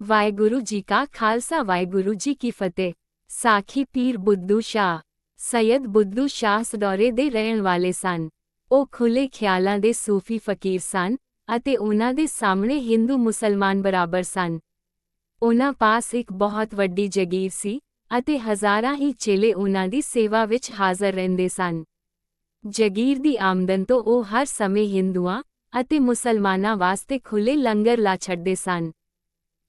ਵਾਹਿਗੁਰੂ ਜੀ ਕਾ ਖਾਲਸਾ ਵਾਹਿਗੁਰੂ ਜੀ ਕੀ ਫਤਿਹ। ਸਾਖੀ ਪੀਰ ਬੁੱਧੂ ਸ਼ਾਹ। ਸੈਯਦ ਬੁੱਧੂ ਸ਼ਾਹ ਸਡੌਰੇ ਦੇ ਰਹਿਣ ਵਾਲੇ ਸਨ। ਉਹ ਖੁੱਲੇ ਖਿਆਲਾਂ ਦੇ ਸੂਫੀ ਫਕੀਰ ਸਨ ਅਤੇ ਉਹਨਾਂ ਦੇ ਸਾਹਮਣੇ ਹਿੰਦੂ ਮੁਸਲਮਾਨ ਬਰਾਬਰ ਸਨ। ਉਹਨਾਂ ਪਾਸ ਇੱਕ ਬਹੁਤ ਵੱਡੀ ਜਗੀਰ ਸੀ ਅਤੇ ਹਜ਼ਾਰਾਂ ਹੀ ਚੇਲੇ ਉਹਨਾਂ ਦੀ ਸੇਵਾ ਵਿੱਚ ਹਾਜ਼ਰ ਰਹਿੰਦੇ ਸਨ। ਜਗੀਰ ਦੀ ਆਮਦਨ ਤੋਂ ਉਹ ਹਰ ਸਮੇਂ ਹਿੰਦੂਆਂ ਅਤੇ ਮੁਸਲਮਾਨਾਂ ਵਾਸਤੇ ਖੁੱਲੇ ਲੰਗਰ ਲਾ ਛੱਡਦੇ ਸਨ।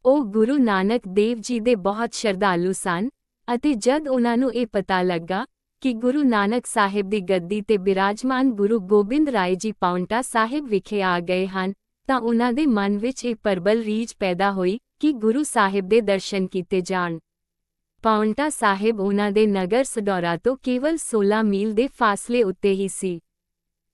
ਉਹ ਗੁਰੂ ਨਾਨਕ ਦੇਵ ਜੀ ਦੇ ਬਹੁਤ ਸ਼ਰਧਾਲੂ ਸਨ ਅਤੇ ਜਦ ਉਹਨਾਂ ਨੂੰ ਇਹ ਪਤਾ ਲੱਗਾ ਕਿ ਗੁਰੂ ਨਾਨਕ ਸਾਹਿਬ ਦੀ ਗੱਦੀ ਤੇ ਬਿਰਾਜਮਾਨ ਗੁਰੂ ਗੋਬਿੰਦ ਰਾਏ ਜੀ ਪਾਉਂਟਾ ਸਾਹਿਬ ਵਿਖੇ ਆ ਗਏ ਹਨ ਤਾਂ ਉਹਨਾਂ ਦੇ ਮਨ ਵਿੱਚ ਇਹ ਪ੍ਰਬਲ ਰੀਝ ਪੈਦਾ ਹੋਈ ਕਿ ਗੁਰੂ ਸਾਹਿਬ ਦੇ ਦਰਸ਼ਨ ਕੀਤੇ ਜਾਣ। ਪਾਉਂਟਾ ਸਾਹਿਬ ਉਹਨਾਂ ਦੇ ਨਗਰ ਸਡੌਰਾ ਤੋਂ ਕੇਵਲ 16 ਮੀਲ ਦੇ ਫਾਸਲੇ ਉੱਤੇ ਹੀ ਸੀ।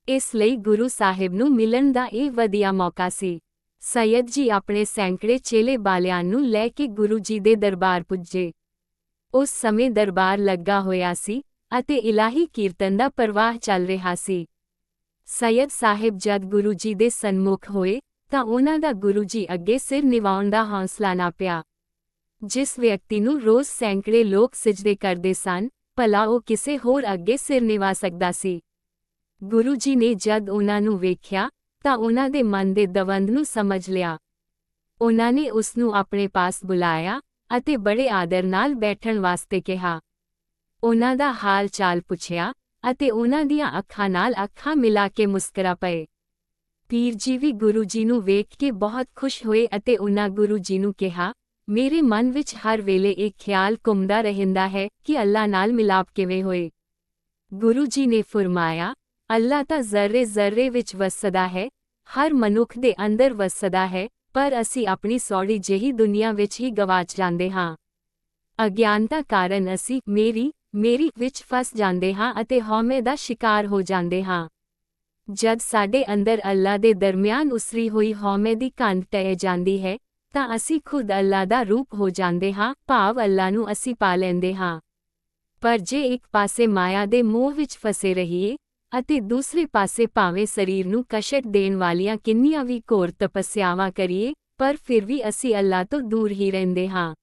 ਇਸ ਲਈ ਗੁਰੂ ਸਾਹਿਬ ਨੂੰ ਮਿਲਣ ਦਾ ਇਹ ਵਧੀਆ ਮੌਕਾ ਸੀ। ਸੈਯਦ ਜੀ ਆਪਣੇ ਸੈਂਕੜੇ ਚੇਲੇ ਬਾਲਿਆਂ ਨੂੰ ਲੈ ਕੇ ਗੁਰੂ ਜੀ ਦੇ ਦਰਬਾਰ ਪੁੱਜੇ। ਉਸ ਸਮੇਂ ਦਰਬਾਰ ਲੱਗਾ ਹੋਇਆ ਸੀ ਅਤੇ ਇਲਾਹੀ ਕੀਰਤਨ ਦਾ ਪ੍ਰਵਾਹ ਚੱਲ ਰਿਹਾ ਸੀ। ਸੈਯਦ ਸਾਹਿਬ ਜਦ ਗੁਰੂ ਜੀ ਦੇ ਸਨਮੁਖ ਹੋਏ ਤਾਂ ਉਹਨਾਂ ਦਾ ਗੁਰੂ ਜੀ ਅੱਗੇ ਸਿਰ ਨਿਵਾਉਣ ਦਾ ਹੌਸਲਾ ਨਾ ਪਿਆ। ਜਿਸ ਵਿਅਕਤੀ ਨੂੰ ਰੋਜ਼ ਸੈਂਕੜੇ ਲੋਕ ਸਿਜਦੇ ਕਰਦੇ ਸਨ, ਭਲਾ ਉਹ ਕਿਸੇ ਹੋਰ ਅੱਗੇ ਸਿਰ ਨਿਵਾ ਸਕਦਾ ਸੀ। ਗੁਰੂ ਜੀ ਨੇ ਜਦ ਉਹਨਾਂ ਨੂੰ ਵੇਖਿਆ ਤਾਂ ਉਹਨਾਂ ਦੇ ਮਨ ਦੇ ਦਵੰਦ ਨੂੰ ਸਮਝ ਲਿਆ। ਉਹਨਾਂ ਨੇ ਉਸ ਨੂੰ ਆਪਣੇ ਪਾਸ ਬੁਲਾਇਆ ਅਤੇ ਬੜੇ ਆਦਰ ਨਾਲ ਬੈਠਣ ਵਾਸਤੇ ਕਿਹਾ। ਉਹਨਾਂ ਦਾ ਹਾਲ ਚਾਲ ਪੁੱਛਿਆ ਅਤੇ ਉਹਨਾਂ ਦੀਆਂ ਅੱਖਾਂ ਨਾਲ ਅੱਖਾਂ ਮਿਲਾ ਕੇ ਮੁਸਕਰਾ ਪਏ। ਪੀਰ ਜੀ ਵੀ ਗੁਰੂ ਜੀ ਨੂੰ ਵੇਖ ਕੇ ਬਹੁਤ ਖੁਸ਼ ਹੋਏ ਅਤੇ ਉਹਨਾਂ ਗੁਰੂ ਜੀ ਨੂੰ ਕਿਹਾ, ਮੇਰੇ ਮਨ ਵਿੱਚ ਹਰ ਵੇਲੇ ਇੱਕ ਖਿਆਲ ਘੁੰਮਦਾ ਰਹਿੰਦਾ ਹੈ ਕਿ ਅੱਲਾ ਨਾਲ ਮਿਲਾਪ ਕਿਵੇਂ ਹੋਏ। ਗੁਰੂ ਜੀ ਨੇ ਫਰਮਾਇਆ, ਅੱਲਾ ਤਾਂ ਜ਼ਰਰੇ ਜ਼ਰਰੇ ਵਿੱਚ ਵਸਦਾ ਹੈ, ਹਰ ਮਨੁੱਖ ਦੇ ਅੰਦਰ ਵਸਦਾ ਹੈ, ਪਰ ਅਸੀਂ ਆਪਣੀ ਸੌੜੀ ਜਿਹੀ ਦੁਨੀਆ ਵਿੱਚ ਹੀ ਗਵਾਚ ਜਾਂਦੇ ਹਾਂ। ਅਗਿਆਨਤਾ ਕਾਰਨ ਅਸੀਂ ਮੇਰੀ ਵਿੱਚ ਫਸ ਜਾਂਦੇ ਹਾਂ ਅਤੇ ਹਉਮੈ ਦਾ ਸ਼ਿਕਾਰ ਹੋ ਜਾਂਦੇ ਹਾਂ। ਜਦ ਸਾਡੇ ਅੰਦਰ ਅੱਲਾ ਦੇ ਦਰਮਿਆਨ ਉਸਰੀ ਹੋਈ ਹਉਮੈ ਦੀ ਕੰਧ ਟਹਿ ਜਾਂਦੀ ਹੈ ਤਾਂ ਅਸੀਂ ਖੁਦ ਅੱਲਾ ਦਾ ਰੂਪ ਹੋ ਜਾਂਦੇ ਹਾਂ, ਭਾਵ ਅੱਲਾ ਨੂੰ ਅਸੀਂ ਪਾ ਲੈਂਦੇ ਹਾਂ। ਪਰ ਜੇ ਇੱਕ ਪਾਸੇ ਮਾਇਆ ਦੇ ਮੋਹ ਵਿੱਚ ਫਸੇ ਰਹੀਏ ਅਤੇ ਦੂਸਰੇ ਪਾਸੇ ਭਾਵੇਂ ਸਰੀਰ ਨੂੰ ਕਸ਼ਟ ਦੇਣ ਵਾਲੀਆਂ ਕਿੰਨੀਆਂ ਵੀ ਘੋਰ ਤਪੱਸਿਆਵਾਂ ਕਰੀਏ, ਪਰ ਫਿਰ ਵੀ ਅਸੀਂ ਅੱਲਾ ਤੋਂ ਦੂਰ ਹੀ ਰਹਿੰਦੇ ਹਾਂ।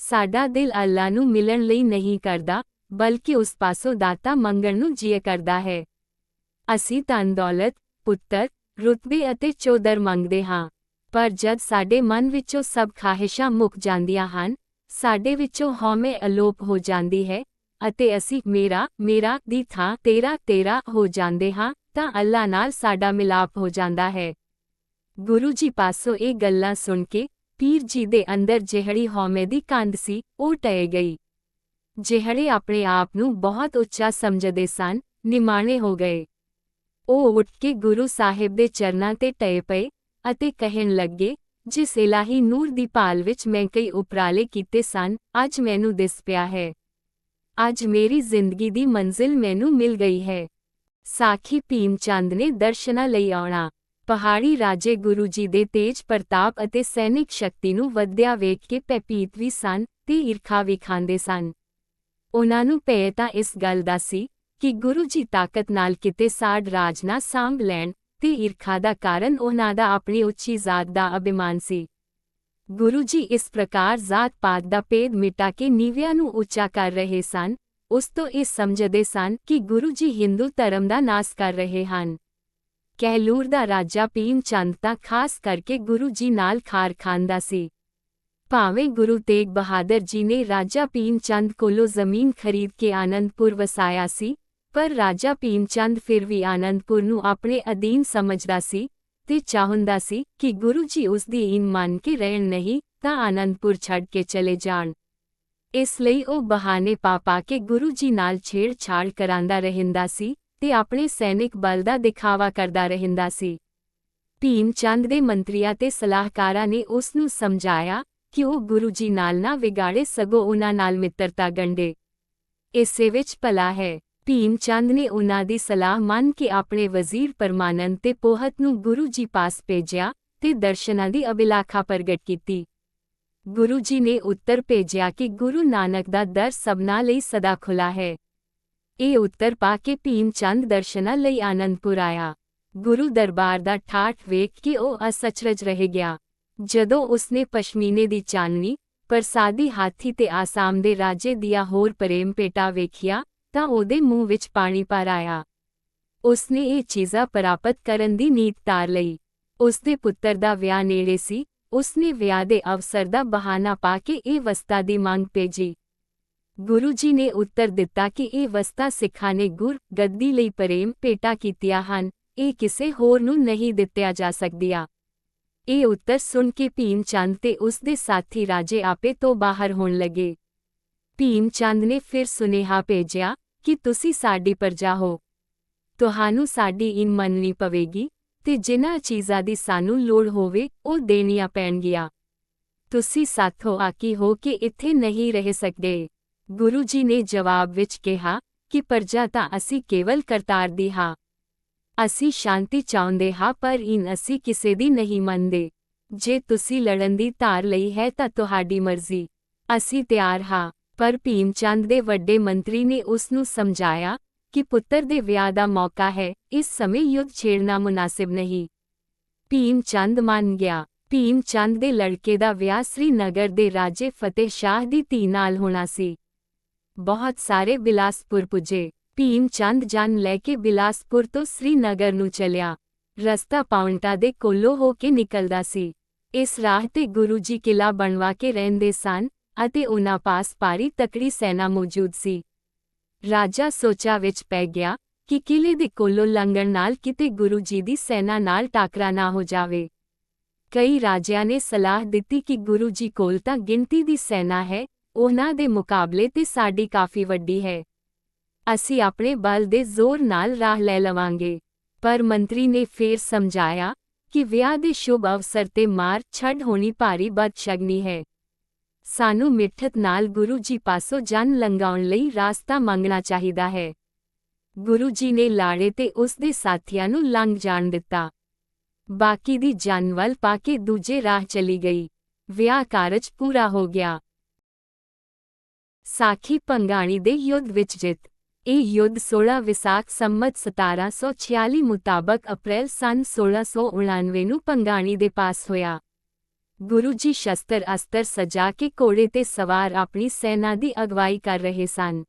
ਸਾਡਾ ਦਿਲ ਅੱਲਾ ਨੂੰ ਮਿਲਣ ਲਈ ਨਹੀਂ ਕਰਦਾ, ਬਲਕਿ ਉਸ ਪਾਸੋਂ ਦਾਤਾ ਮੰਗਣ ਨੂੰ ਜੀਅ ਕਰਦਾ ਹੈ। ਅਸੀਂ ਧਨ ਦੌਲਤ, ਪੁੱਤਰ, ਰੁਤਬੇ ਅਤੇ ਚੌਧਰ ਮੰਗਦੇ ਹਾਂ, ਪਰ ਜਦ ਸਾਡੇ ਮਨ ਵਿੱਚੋਂ ਸਭ ਖਾਹਿਸ਼ਾਂ ਮੁੱਕ ਜਾਂਦੀਆਂ ਹਨ, ਸਾਡੇ ਵਿੱਚੋਂ ਹਉਮੈ ਅਲੋਪ ਹੋ ਜਾਂਦੀ ਹੈ ਅਤੇ ਅਸੀਂ ਮੇਰਾ ਦੀ ਥਾਂ ਤੇਰਾ ਹੋ ਜਾਂਦੇ ਹਾਂ ਤਾਂ ਅੱਲਾ ਨਾਲ ਸਾਡਾ ਮਿਲਾਪ ਹੋ ਜਾਂਦਾ ਹੈ। ਗੁਰੂ ਜੀ ਪਾਸੋਂ ਇਹ ਗੱਲਾਂ ਸੁਣ ਕੇ ਪੀਰ ਜੀ ਦੇ ਅੰਦਰ ਜਿਹੜੀ ਹਉਮੈ ਦੀ ਕੰਧ ਸੀ ਉਹ ਟਹਿ ਗਈ। ਜਿਹੜੇ ਆਪਣੇ ਆਪ ਨੂੰ ਬਹੁਤ ਉੱਚਾ ਸਮਝਦੇ ਸਨ, ਨਿਮਾਣੇ ਹੋ ਗਏ। ਉਹ ਉੱਠ ਕੇ ਗੁਰੂ ਸਾਹਿਬ ਦੇ ਚਰਨਾਂ ਤੇ ਟਹਿ ਪਏ ਅਤੇ ਕਹਿਣ ਲੱਗੇ, ਜਿਸ ਇਲਾਹੀ ਨੂਰ ਦੀ ਭਾਲ ਵਿੱਚ ਮੈਂ ਕਈ ਉਪਰਾਲੇ ਕੀਤੇ ਸਨ, ਅੱਜ ਮੈਨੂੰ ਦਿਸ ਪਿਆ ਹੈ। ਅੱਜ ਮੇਰੀ ਜ਼ਿੰਦਗੀ ਦੀ ਮੰਜ਼ਿਲ ਮੈਨੂੰ ਮਿਲ ਗਈ ਹੈ। ਸਾਖੀ ਭੀਮ ਚੰਦ ਨੇ ਦਰਸ਼ਨਾਂ ਲਈ ਆਉਣਾ। ਪਹਾੜੀ ਰਾਜੇ ਗੁਰੂ ਜੀ ਦੇ ਤੇਜ ਪ੍ਰਤਾਪ ਅਤੇ ਸੈਨਿਕ ਸ਼ਕਤੀ ਨੂੰ ਵਧਦਿਆਂ ਵੇਖ ਕੇ ਭੈਭੀਤ ਵੀ ਸਨ ਤੇ ਈਰਖਾ ਵੀ ਖਾਂਦੇ ਸਨ। ਉਹਨਾਂ ਨੂੰ ਭੈ ਤਾਂ ਇਸ ਗੱਲ ਦਾ ਸੀ ਕਿ ਗੁਰੂ ਜੀ ਤਾਕਤ ਨਾਲ ਕਿਤੇ ਸਾਡ ਰਾਜ ਨਾ ਸਾਂਭ ਲੈਣ ਤੇ ਈਰਖਾ ਦਾ ਕਾਰਨ ਉਹਨਾਂ ਦਾ ਆਪਣੀ ਉੱਚੀ ਜ਼ਾਤ ਦਾ ਅਭਿਮਾਨ ਸੀ। ਗੁਰੂ ਜੀ ਇਸ ਪ੍ਰਕਾਰ ਜ਼ਾਤ ਪਾਤ ਦਾ ਭੇਦ ਮਿਟਾ ਕੇ ਨੀਵਿਆਂ ਨੂੰ ਉੱਚਾ ਕਰ ਰਹੇ ਸਨ। ਉਸ ਤੋਂ ਇਹ ਸਮਝਦੇ ਸਨ ਕਿ ਗੁਰੂ ਜੀ ਹਿੰਦੂ ਧਰਮ ਦਾ ਨਾਸ ਕਰ ਰਹੇ ਹਨ। ਕਹਿਲੂਰ ਦਾ ਰਾਜਾ ਭੀਮ ਚੰਦ ਤਾਂ ਖਾਸ ਕਰਕੇ ਗੁਰੂ ਜੀ ਨਾਲ ਖਾਰ ਖਾਂਦਾ ਸੀ। ਭਾਵੇਂ ਗੁਰੂ ਤੇਗ ਬਹਾਦਰ ਜੀ ਨੇ ਰਾਜਾ ਭੀਮ ਚੰਦ ਕੋਲੋਂ ਜ਼ਮੀਨ ਖਰੀਦ ਕੇ ਆਨੰਦਪੁਰ ਵਸਾਇਆ ਸੀ, ਪਰ ਰਾਜਾ ਭੀਮ ਚੰਦ ਫਿਰ ਵੀ ਆਨੰਦਪੁਰ ਨੂੰ ਆਪਣੇ ਅਧੀਨ ਸਮਝਦਾ ਸੀ ਤੇ ਚਾਹੁੰਦਾ ਸੀ ਕਿ ਗੁਰੂ ਜੀ ਉਸ ਦੀ ਈਨ ਮੰਨ ਕੇ ਰਹਿਣ ਨਹੀਂ ਤਾਂ ਆਨੰਦਪੁਰ ਛੱਡ ਕੇ ਚਲੇ ਜਾਣ। ਇਸ ਲਈ ਉਹ ਬਹਾਨੇ ਪਾ ਕੇ ਗੁਰੂ ਜੀ ਨਾਲ ਛੇੜਛਾੜ ਕਰਾਂਦਾ ਰਹਿੰਦਾ ਸੀ ਤੇ ਆਪਣੇ ਸੈਨਿਕ ਬਲ ਦਾ ਦਿਖਾਵਾ ਕਰਦਾ ਰਹਿੰਦਾ ਸੀ। ਭੀਮ ਚੰਦ ਦੇ ਮੰਤਰੀਆਂ ਤੇ ਸਲਾਹਕਾਰਾਂ ਨੇ ਉਸ ਨੂੰ ਸਮਝਾਇਆ ਕਿ ਉਹ ਗੁਰੂ ਜੀ ਨਾਲ ਨਾ ਵਿਗਾੜੇ, ਸਗੋਂ ਉਹਨਾਂ ਨਾਲ ਮਿੱਤਰਤਾ ਗੰਢੇ। ਇਸੇ ਵਿੱਚ ਭਲਾ ਹੈ। ਭੀਮ ਚੰਦ ਨੇ ਉਹਨਾਂ ਦੀ ਸਲਾਹ ਮੰਨ ਕੇ ਆਪਣੇ ਵਜ਼ੀਰ ਪਰਮਾਨੰਦ ਤੇ ਪੋਹਤ ਨੂੰ ਗੁਰੂ ਜੀ ਪਾਸ ਭੇਜਿਆ ਤੇ ਦਰਸ਼ਨਾਂ ਦੀ ਅਭਿਲਾਖਾ ਪ੍ਰਗਟ ਕੀਤੀ। ਗੁਰੂ ਜੀ ਨੇ ਉੱਤਰ ਭੇਜਿਆ ਕਿ ਗੁਰੂ ਨਾਨਕ ਦਾ ਦਰ ਸਭਨਾਂ ਲਈ ਸਦਾ ਖੁੱਲ੍ਹਾ ਹੈ। ਇਹ ਉੱਤਰ ਪਾ ਕੇ ਭੀਮ ਚੰਦ ਦਰਸ਼ਨਾਂ ਲਈ ਆਨੰਦਪੁਰ ਆਇਆ। ਗੁਰੂ ਦਰਬਾਰ ਦਾ ਠਾਠ ਵੇਖ ਕੇ ਉਹ ਅਸਚਰਜ ਰਹਿ ਗਿਆ। ਜਦੋਂ ਉਸਨੇ ਪਸ਼ਮੀਨੇ ਦੀ ਚਾਨਣੀ, ਪ੍ਰਸਾਦੀ ਹਾਥੀ ਤੇ ਆਸਾਮ ਦੇ ਰਾਜੇ ਦੀਆਂ ਹੋਰ ਪ੍ਰੇਮ ਭੇਟਾਂ ਵੇਖੀਆਂ, ਤਾਂ ਉਹਦੇ ਮੂੰਹ ਵਿੱਚ ਪਾਣੀ ਭਰ ਆਇਆ। ਉਸਨੇ ਇਹ ਚੀਜ਼ਾਂ ਪ੍ਰਾਪਤ ਕਰਨ ਦੀ ਨੀਤ ਧਾਰ ਲਈ। ਉਸਦੇ ਪੁੱਤਰ ਦਾ ਵਿਆਹ ਨੇੜੇ ਸੀ, ਉਸਨੇ ਵਿਆਹ ਦੇ ਅਵਸਰ ਦਾ ਬਹਾਨਾ ਪਾ ਕੇ ਇਹ ਵਸਤਾਂ ਦੀ ਮੰਗ ਭੇਜੀ। ਗੁਰੂ ਜੀ ਨੇ ਉੱਤਰ ਦਿੱਤਾ ਕਿ ਇਹ ਵਸਤਾਂ ਸਿੱਖਾਂ ਨੇ ਗੁਰ ਗੱਦੀ ਲਈ ਪ੍ਰੇਮ ਭੇਟਾਂ ਕੀਤੀਆਂ ਹਨ, ਇਹ ਕਿਸੇ ਹੋਰ ਨੂੰ ਨਹੀਂ ਦਿੱਤੀਆਂ ਜਾ ਸਕਦੀਆਂ। ਇਹ ਉੱਤਰ ਸੁਣ ਕੇ ਭੀਮ ਚੰਦ ਤੇ ਉਸਦੇ ਸਾਥੀ ਰਾਜੇ ਆਪੇ ਤੋਂ ਬਾਹਰ ਹੋਣ ਲੱਗੇ। ਭੀਮ ਚੰਦ ਨੇ ਫਿਰ ਸੁਨੇਹਾ ਭੇਜਿਆ ਕਿ ਤੁਸੀਂ ਸਾਡੀ ਪ੍ਰਜਾ ਹੋ, ਤੁਹਾਨੂੰ ਸਾਡੀ ਇਨ ਮੰਨਣੀ ਪਵੇਗੀ, ਤੇ ਜਿਨ੍ਹਾਂ ਚੀਜ਼ਾਂ ਦੀ ਸਾਨੂੰ ਲੋੜ ਹੋਵੇ ਉਹ ਦੇਣੀਆਂ ਪੈਣਗੀਆਂ। ਤੁਸੀਂ ਸਾਥੋਂ ਆਕੀ ਹੋ ਕੇ ਇੱਥੇ ਨਹੀਂ ਰਹਿ ਸਕਦੇ। ਗੁਰੂ ਜੀ ਨੇ ਜਵਾਬ ਵਿੱਚ ਕਿਹਾ ਕਿ ਪ੍ਰਜਾ ਤਾਂ ਅਸੀਂ ਕੇਵਲ ਕਰਤਾਰ ਦੀ ਹਾਂ। ਅਸੀਂ ਸ਼ਾਂਤੀ ਚਾਹੁੰਦੇ ਹਾਂ, ਪਰ ਇਨ ਅਸੀਂ ਕਿਸੇ ਦੀ ਨਹੀਂ ਮੰਨਦੇ। ਜੇ ਤੁਸੀਂ ਲੜਨ ਦੀ ਧਾਰ ਲਈ ਹੈ ਤਾਂ ਤੁਹਾਡੀ ਮਰਜ਼ੀ, ਅਸੀਂ ਤਿਆਰ ਹਾਂ। ਪਰ ਭੀਮ ਚੰਦ ਦੇ ਵੱਡੇ ਮੰਤਰੀ ਨੇ ਉਸ ਨੂੰ ਸਮਝਾਇਆ ਕਿ ਪੁੱਤਰ ਦੇ ਵਿਆਹ ਦਾ ਮੌਕਾ ਹੈ, ਇਸ ਸਮੇਂ ਯੁੱਧ ਛੇੜਨਾ ਮੁਨਾਸਿਬ ਨਹੀਂ। ਭੀਮ ਚੰਦ ਮੰਨ ਗਿਆ। ਭੀਮ ਚੰਦ ਦੇ ਲੜਕੇ ਦਾ ਵਿਆਹ ਸ੍ਰੀਨਗਰ ਦੇ ਰਾਜੇ ਫਤਿਹ ਸ਼ਾਹ ਦੀ ਧੀ ਨਾਲ ਹੋਣਾ ਸੀ। ਬਹੁਤ ਸਾਰੇ ਬਿਲਾਸਪੁਰ ਪੁੱਜੇ। ਭੀਮ ਚੰਦ ਜਨ ਲੈ ਕੇ ਬਿਲਾਸਪੁਰ ਤੋਂ ਸ੍ਰੀਨਗਰ ਨੂੰ ਚੱਲਿਆ। ਰਸਤਾ ਪਾਉਂਟਾ ਦੇ ਕੋਲੋਂ ਹੋ ਕੇ ਨਿਕਲਦਾ ਸੀ। ਇਸ ਰਾਹ ਤੇ ਗੁਰੂ ਜੀ ਕਿਲਾ ਬਣਵਾ ਕੇ ਰਹਿੰਦੇ ਸਨ ਅਤੇ ਉਨ੍ਹਾਂ ਪਾਸ ਭਾਰੀ ਤਕੜੀ ਸੈਨਾ ਮੌਜੂਦ ਸੀ। ਰਾਜਾ ਸੋਚਾਂ ਵਿੱਚ ਪੈ ਗਿਆ ਕਿ ਕਿਲੇ ਦੇ ਕੋਲੋਂ ਲੰਘਣ ਨਾਲ ਕਿਤੇ ਗੁਰੂ ਜੀ ਦੀ ਸੈਨਾ ਨਾਲ ਟਾਕਰਾ ਨਾ ਹੋ ਜਾਵੇ। ਕਈ ਰਾਜਿਆਂ ਨੇ ਸਲਾਹ ਦਿੱਤੀ ਕਿ ਗੁਰੂ ਜੀ ਕੋਲ ਤਾਂ ਗਿਣਤੀ ਦੀ ਸੈਨਾ ਹੈ, ਉਹਨਾਂ ਦੇ ਮੁਕਾਬਲੇ ਤੇ ਸਾਡੀ ਕਾਫੀ ਵੱਡੀ ਹੈ। ਅਸੀਂ ਆਪਣੇ ਬਲ ਦੇ ਜ਼ੋਰ ਨਾਲ ਰਾਹ ਲੈ ਲਵਾਂਗੇ। ਪਰ ਮੰਤਰੀ ਨੇ ਫੇਰ ਸਮਝਾਇਆ ਕਿ ਵਿਆਹ ਦੇ ਸ਼ੁਭ ਅਵਸਰ ਤੇ ਮਾਰ ਛੱਡ ਹੋਣੀ ਭਾਰੀ ਬਦਸ਼ਗਨੀ ਹੈ। ਸਾਨੂੰ ਮਿੱਠਤ ਨਾਲ ਗੁਰੂ ਜੀ ਪਾਸੋਂ ਜਨ ਲੰਘਾਉਣ ਲਈ ਰਾਸਤਾ ਮੰਗਣਾ ਚਾਹੀਦਾ ਹੈ। ਗੁਰੂ ਜੀ ਨੇ ਲਾੜੇ ਤੇ ਉਸ ਦੇ ਸਾਥੀਆਂ ਨੂੰ ਲੰਘ ਜਾਣ ਦਿੱਤਾ। ਬਾਕੀ ਦੀ ਜਨ ਵੱਲ ਪਾ ਕੇ ਦੂਜੇ ਰਾਹ ਚਲੀ ਗਈ। ਵਿਆਹ ਕਾਰਜ ਪੂਰਾ ਹੋ ਗਿਆ। ਸਾਖੀ ਭੰਗਾਣੀ ਦੇ ਯੁੱਧ ਵਿੱਚ ਜਿੱਤ। ਇਹ ਯੁੱਧ 16 ਵਿਸਾਖ ਸੰਮਤ 1746 ਮੁਤਾਬਕ ਅਪ੍ਰੈਲ ਸੰਨ 1699 ਨੂੰ ਭੰਗਾਣੀ ਦੇ ਪਾਸ ਹੋਇਆ। ਗੁਰੂ ਜੀ ਸ਼ਸਤਰ ਅਸਤਰ ਸਜਾ ਕੇ ਘੋੜੇ ਤੇ ਸਵਾਰ ਆਪਣੀ ਸੈਨਾ ਦੀ ਅਗਵਾਈ ਕਰ ਰਹੇ ਸਨ।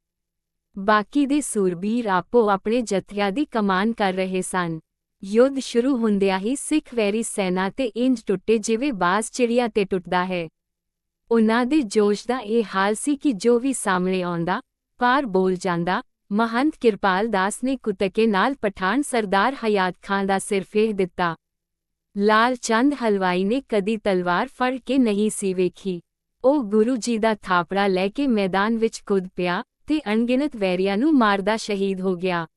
ਬਾਕੀ ਦੇ ਸੂਰਬੀਰ ਆਪੋ ਆਪਣੇ ਜਥਿਆਂ ਦੀ ਕਮਾਨ ਕਰ ਰਹੇ ਸਨ। ਯੁੱਧ ਸ਼ੁਰੂ ਹੁੰਦਿਆਂ ਹੀ ਸਿੱਖ ਵੈਰੀ ਸੈਨਾ ਤੇ ਇੰਜ ਟੁੱਟੇ ਜਿਵੇਂ ਬਾਜ਼ ਚਿੜੀਆਂ ਤੇ ਟੁੱਟਦਾ ਹੈ। ਉਨ੍ਹਾਂ ਦੇ ਜੋਸ਼ ਦਾ ਇਹ ਹਾਲ ਸੀ ਕਿ ਜੋ ਵੀ ਸਾਹਮਣੇ ਆਉਂਦਾ, ਪਾਰ ਬੋਲ ਜਾਂਦਾ। ਮਹੰਤ ਕਿਰਪਾਲ ਦਾਸ ਨੇ ਕੁੱਤਕੇ ਨਾਲ ਪਠਾਨ ਸਰਦਾਰ ਹਯਾਤ ਖਾਂ ਦਾ ਸਿਰ ਫੇਹ ਦਿੱਤਾ। ਲਾਲ ਚੰਦ ਹਲਵਾਈ ਨੇ ਕਦੀ ਤਲਵਾਰ ਫੜ ਕੇ ਨਹੀਂ ਸੀ ਵੇਖੀ। ਉਹ ਗੁਰੂ ਜੀ ਦਾ ਥਾਪੜਾ ਲੈ ਕੇ ਮੈਦਾਨ ਵਿੱਚ ਕੁੱਦ ਪਿਆ ਤੇ ਅਣਗਿਣਤ ਵੈਰੀਆਂ ਨੂੰ ਮਾਰਦਾ ਸ਼ਹੀਦ ਹੋ ਗਿਆ।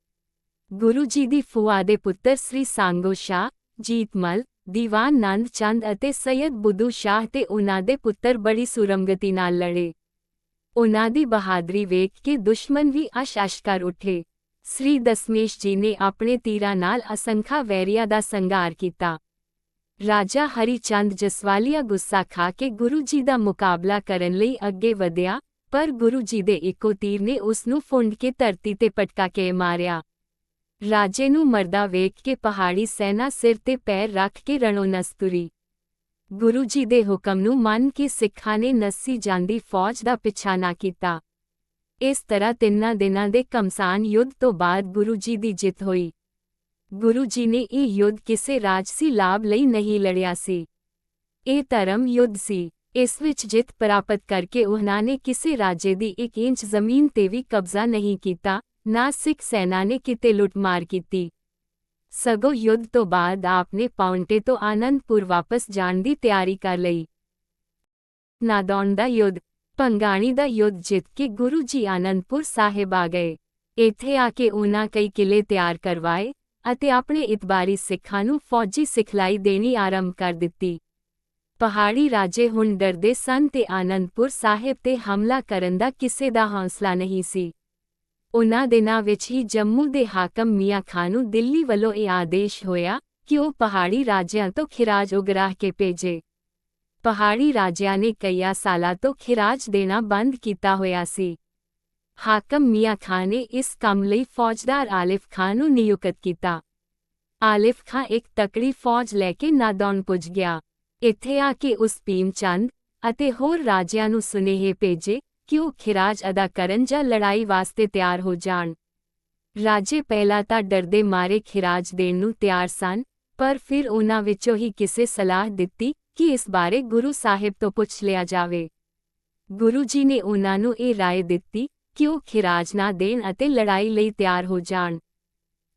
ਗੁਰੂ ਜੀ ਦੀ ਭੂਆ ਦੇ ਪੁੱਤਰ ਸ੍ਰੀ ਸਾਂਗੋ ਸ਼ਾਹ, ਜੀਤਮਲ, ਦੀਵਾਨ ਨੰਦ ਚੰਦ ਅਤੇ ਸੈਯਦ ਬੁੱਧੂ ਸ਼ਾਹ ਤੇ ਉਨ੍ਹਾਂ ਦੇ ਪੁੱਤਰ ਬੜੀ ਸੁਰਮਗਤੀ ਨਾਲ ਲੜੇ। ਉਨ੍ਹਾਂ ਦੀ ਬਹਾਦਰੀ ਵੇਖ ਕੇ ਦੁਸ਼ਮਣ ਵੀ ਅਸ਼-ਅਸ਼ ਕਰ ਉੱਠੇ। ਸ੍ਰੀ ਦਸਮੇਸ਼ ਜੀ ਨੇ ਆਪਣੇ ਤੀਰਾਂ ਨਾਲ ਅਸੰਖਾ ਵੈਰੀਆਂ ਦਾ ਸੰਘਾਰ ਕੀਤਾ। ਰਾਜਾ ਹਰੀ ਚੰਦ ਜਸਵਾਲੀਆ ਗੁੱਸਾ ਖਾ ਕੇ ਗੁਰੂ ਜੀ ਦਾ ਮੁਕਾਬਲਾ ਕਰਨ ਲਈ ਅੱਗੇ ਵਧਿਆ, ਪਰ ਗੁਰੂ ਜੀ ਦੇ ਇੱਕੋ ਤੀਰ ਨੇ ਉਸ ਨੂੰ ਫੁੰਡ ਕੇ ਧਰਤੀ ਤੇ ਪਟਕਾ ਕੇ ਮਾਰਿਆ। ਰਾਜੇ ਨੂੰ ਮਰਦਾ ਵੇਖ ਕੇ ਪਹਾੜੀ ਸੈਨਾ ਸਿਰ ਤੇ ਪੈਰ ਰੱਖ ਕੇ ਰਣੋਂ ਨੱਸ ਤੁਰੀ। ਗੁਰੂ ਜੀ ਦੇ ਹੁਕਮ ਨੂੰ ਮੰਨ ਕੇ ਸਿੱਖਾਂ ਨੇ ਨੱਸੀ ਜਾਂਦੀ ਫੌਜ ਦਾ ਪਿੱਛਾ ਨਾ ਕੀਤਾ। ਇਸ ਤਰ੍ਹਾਂ 3 ਦਿਨਾਂ ਦੇ ਘਮਸਾਨ ਯੁੱਧ ਤੋਂ ਬਾਅਦ ਗੁਰੂ ਜੀ ਦੀ ਜਿੱਤ ਹੋਈ। ਗੁਰੂ ਜੀ ਨੇ ਇਹ ਯੁੱਧ ਕਿਸੇ ਰਾਜਸੀ ਲਾਭ ਲਈ ਨਹੀਂ ਲੜਿਆ ਸੀ। ਇਹ ਧਰਮ ਯੁੱਧ ਸੀ। ਇਸ ਵਿੱਚ ਜਿੱਤ ਪ੍ਰਾਪਤ ਕਰਕੇ ਉਹਨਾਂ ਨੇ ਕਿਸੇ ਰਾਜੇ ਦੀ 1 ਇੰਚ ਜ਼ਮੀਨ ਤੇ ਵੀ ਕਬਜ਼ਾ ਨਹੀਂ ਕੀਤਾ, ਨਾ ਸਿੱਖ ਸੈਨਾ ਨੇ ਕਿਤੇ ਲੁੱਟਮਾਰ ਕੀਤੀ। ਸਗੋਂ ਯੁੱਧ ਤੋਂ ਬਾਅਦ ਆਪਨੇ ਪਾਉਂਟੇ ਤੋਂ ਆਨੰਦਪੁਰ ਵਾਪਸ ਜਾਣ ਦੀ ਤਿਆਰੀ ਕਰ ਲਈ। ਨਾਦੌਣ ਦਾ ਯੁੱਧ। ਭੰਗਾਣੀ ਦਾ ਯੁੱਧ ਜਿੱਤ ਕੇ ਗੁਰੂ ਜੀ ਆਨੰਦਪੁਰ ਸਾਹਿਬ ਆ ਗਏ। ਇੱਥੇ ਆ ਕੇ ਉਹਨਾਂ ਕਈ ਕਿਲੇ ਤਿਆਰ ਕਰਵਾਏ ਅਤੇ ਆਪਣੇ ਇਤਬਾਰੀ ਸਿੱਖਾਂ ਨੂੰ ਫੌਜੀ ਸਿਖਲਾਈ ਦੇਣੀ ਆਰੰਭ ਕਰ ਦਿੱਤੀ। ਪਹਾੜੀ ਰਾਜੇ ਹੁਣ ਡਰਦੇ ਸਨ ਤੇ ਆਨੰਦਪੁਰ ਸਾਹਿਬ ਤੇ ਹਮਲਾ ਕਰਨ ਦਾ ਕਿਸੇ ਦਾ ਹੌਸਲਾ ਨਹੀਂ ਸੀ। ਉਨ੍ਹਾਂ ਦਿਨਾਂ ਵਿੱਚ ਹੀ ਜੰਮੂ ਦੇ ਹਾਕਮ ਮੀਆਂ ਖਾਂ ਨੂੰ ਦਿੱਲੀ ਵੱਲੋਂ ਇਹ ਆਦੇਸ਼ ਹੋਇਆ ਕਿ ਉਹ ਪਹਾੜੀ ਰਾਜਿਆਂ ਤੋਂ ਖਿਰਾਜ ਉਗਰਾਹ ਕੇ ਭੇਜੇ। ਪਹਾੜੀ ਰਾਜਿਆਂ ਨੇ ਕਈਆਂ ਸਾਲਾਂ ਤੋਂ ਖਿਰਾਜ ਦੇਣਾ ਬੰਦ ਕੀਤਾ ਹੋਇਆ ਸੀ। ਹਾਕਮ ਮੀਆਂ ਖਾਂ ਨੇ ਇਸ ਕੰਮ ਲਈ ਫੌਜਦਾਰ ਆਲਿਫ ਖਾਂ ਨੂੰ ਨਿਯੁਕਤ ਕੀਤਾ। ਆਲਿਫ ਖਾਂ ਇੱਕ ਤਕੜੀ ਫੌਜ ਲੈ ਕੇ ਨਾਦੌਣ ਪੁੱਜ ਗਿਆ। ਇੱਥੇ ਆ ਕੇ ਉਸ ਭੀਮ ਚੰਦ ਅਤੇ ਹੋਰ ਰਾਜਿਆਂ ਨੂੰ ਸੁਨੇਹੇ ਭੇਜੇ ਕਿ ਉਹ ਖਿਰਾਜ ਅਦਾ ਕਰਨ ਜਾਂ ਲੜਾਈ ਵਾਸਤੇ ਤਿਆਰ ਹੋ ਜਾਣ। ਰਾਜੇ ਪਹਿਲਾਂ ਤਾਂ ਡਰਦੇ ਮਾਰੇ ਖਿਰਾਜ ਦੇਣ ਨੂੰ ਤਿਆਰ ਸਨ, ਪਰ ਫਿਰ ਉਨ੍ਹਾਂ ਵਿੱਚੋਂ ਹੀ ਕਿਸੇ ਸਲਾਹ ਦਿੱਤੀ ਕਿ ਇਸ ਬਾਰੇ ਗੁਰੂ ਸਾਹਿਬ ਤੋਂ ਪੁੱਛ ਲਿਆ ਜਾਵੇ। ਗੁਰੂ ਜੀ ਨੇ ਉਨ੍ਹਾਂ ਨੂੰ ਇਹ ਰਾਏ ਦਿੱਤੀ ਕਿ ਉਹ ਖਿਰਾਜ ਨਾ ਦੇਣ ਅਤੇ ਲੜਾਈ ਲਈ ਤਿਆਰ ਹੋ ਜਾਣ।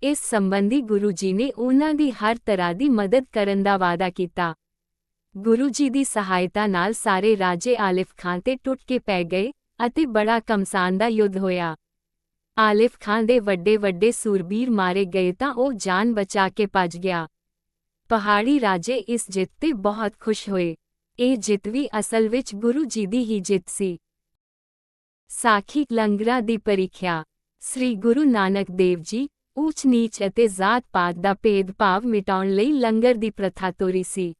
ਇਸ ਸੰਬੰਧੀ ਗੁਰੂ ਜੀ ਨੇ ਉਨ੍ਹਾਂ ਦੀ ਹਰ ਤਰ੍ਹਾਂ ਦੀ ਮਦਦ ਕਰਨ ਦਾ ਵਾਅਦਾ ਕੀਤਾ। ਗੁਰੂ ਜੀ ਦੀ ਸਹਾਇਤਾ ਨਾਲ ਸਾਰੇ ਰਾਜੇ ਆਲਿਫ ਖਾਂ ਤੇ ਟੁੱਟ ਕੇ ਪੈ ਗਏ ਅਤੇ ਬੜਾ ਘਮਸਾਨ ਦਾ ਯੁੱਧ ਹੋਇਆ। ਆਲਿਫ ਖਾਂ ਦੇ ਵੱਡੇ ਸੂਰਬੀਰ ਮਾਰੇ ਗਏ ਤਾਂ ਉਹ ਜਾਨ ਬਚਾ ਕੇ ਭੱਜ ਗਿਆ। ਪਹਾੜੀ ਰਾਜੇ ਇਸ ਜਿੱਤ ਤੇ ਬਹੁਤ ਖੁਸ਼ ਹੋਏ। ਇਹ ਜਿੱਤ ਵੀ ਅਸਲ ਵਿੱਚ ਗੁਰੂ ਜੀ ਦੀ ਹੀ ਜਿੱਤ ਸੀ। ਸਾਖੀ ਲੰਗਰਾਂ ਦੀ ਪਰੀਖਿਆ। ਸ੍ਰੀ ਗੁਰੂ ਨਾਨਕ ਦੇਵ ਜੀ ਊਚ ਨੀਚ ਅਤੇ ਜ਼ਾਤ-ਪਾਤ ਦਾ ਭੇਦਭਾਵ ਮਿਟਾਉਣ ਲਈ ਲੰਗਰ ਦੀ ਪ੍ਰਥਾ ਤੋਰੀ ਸੀ।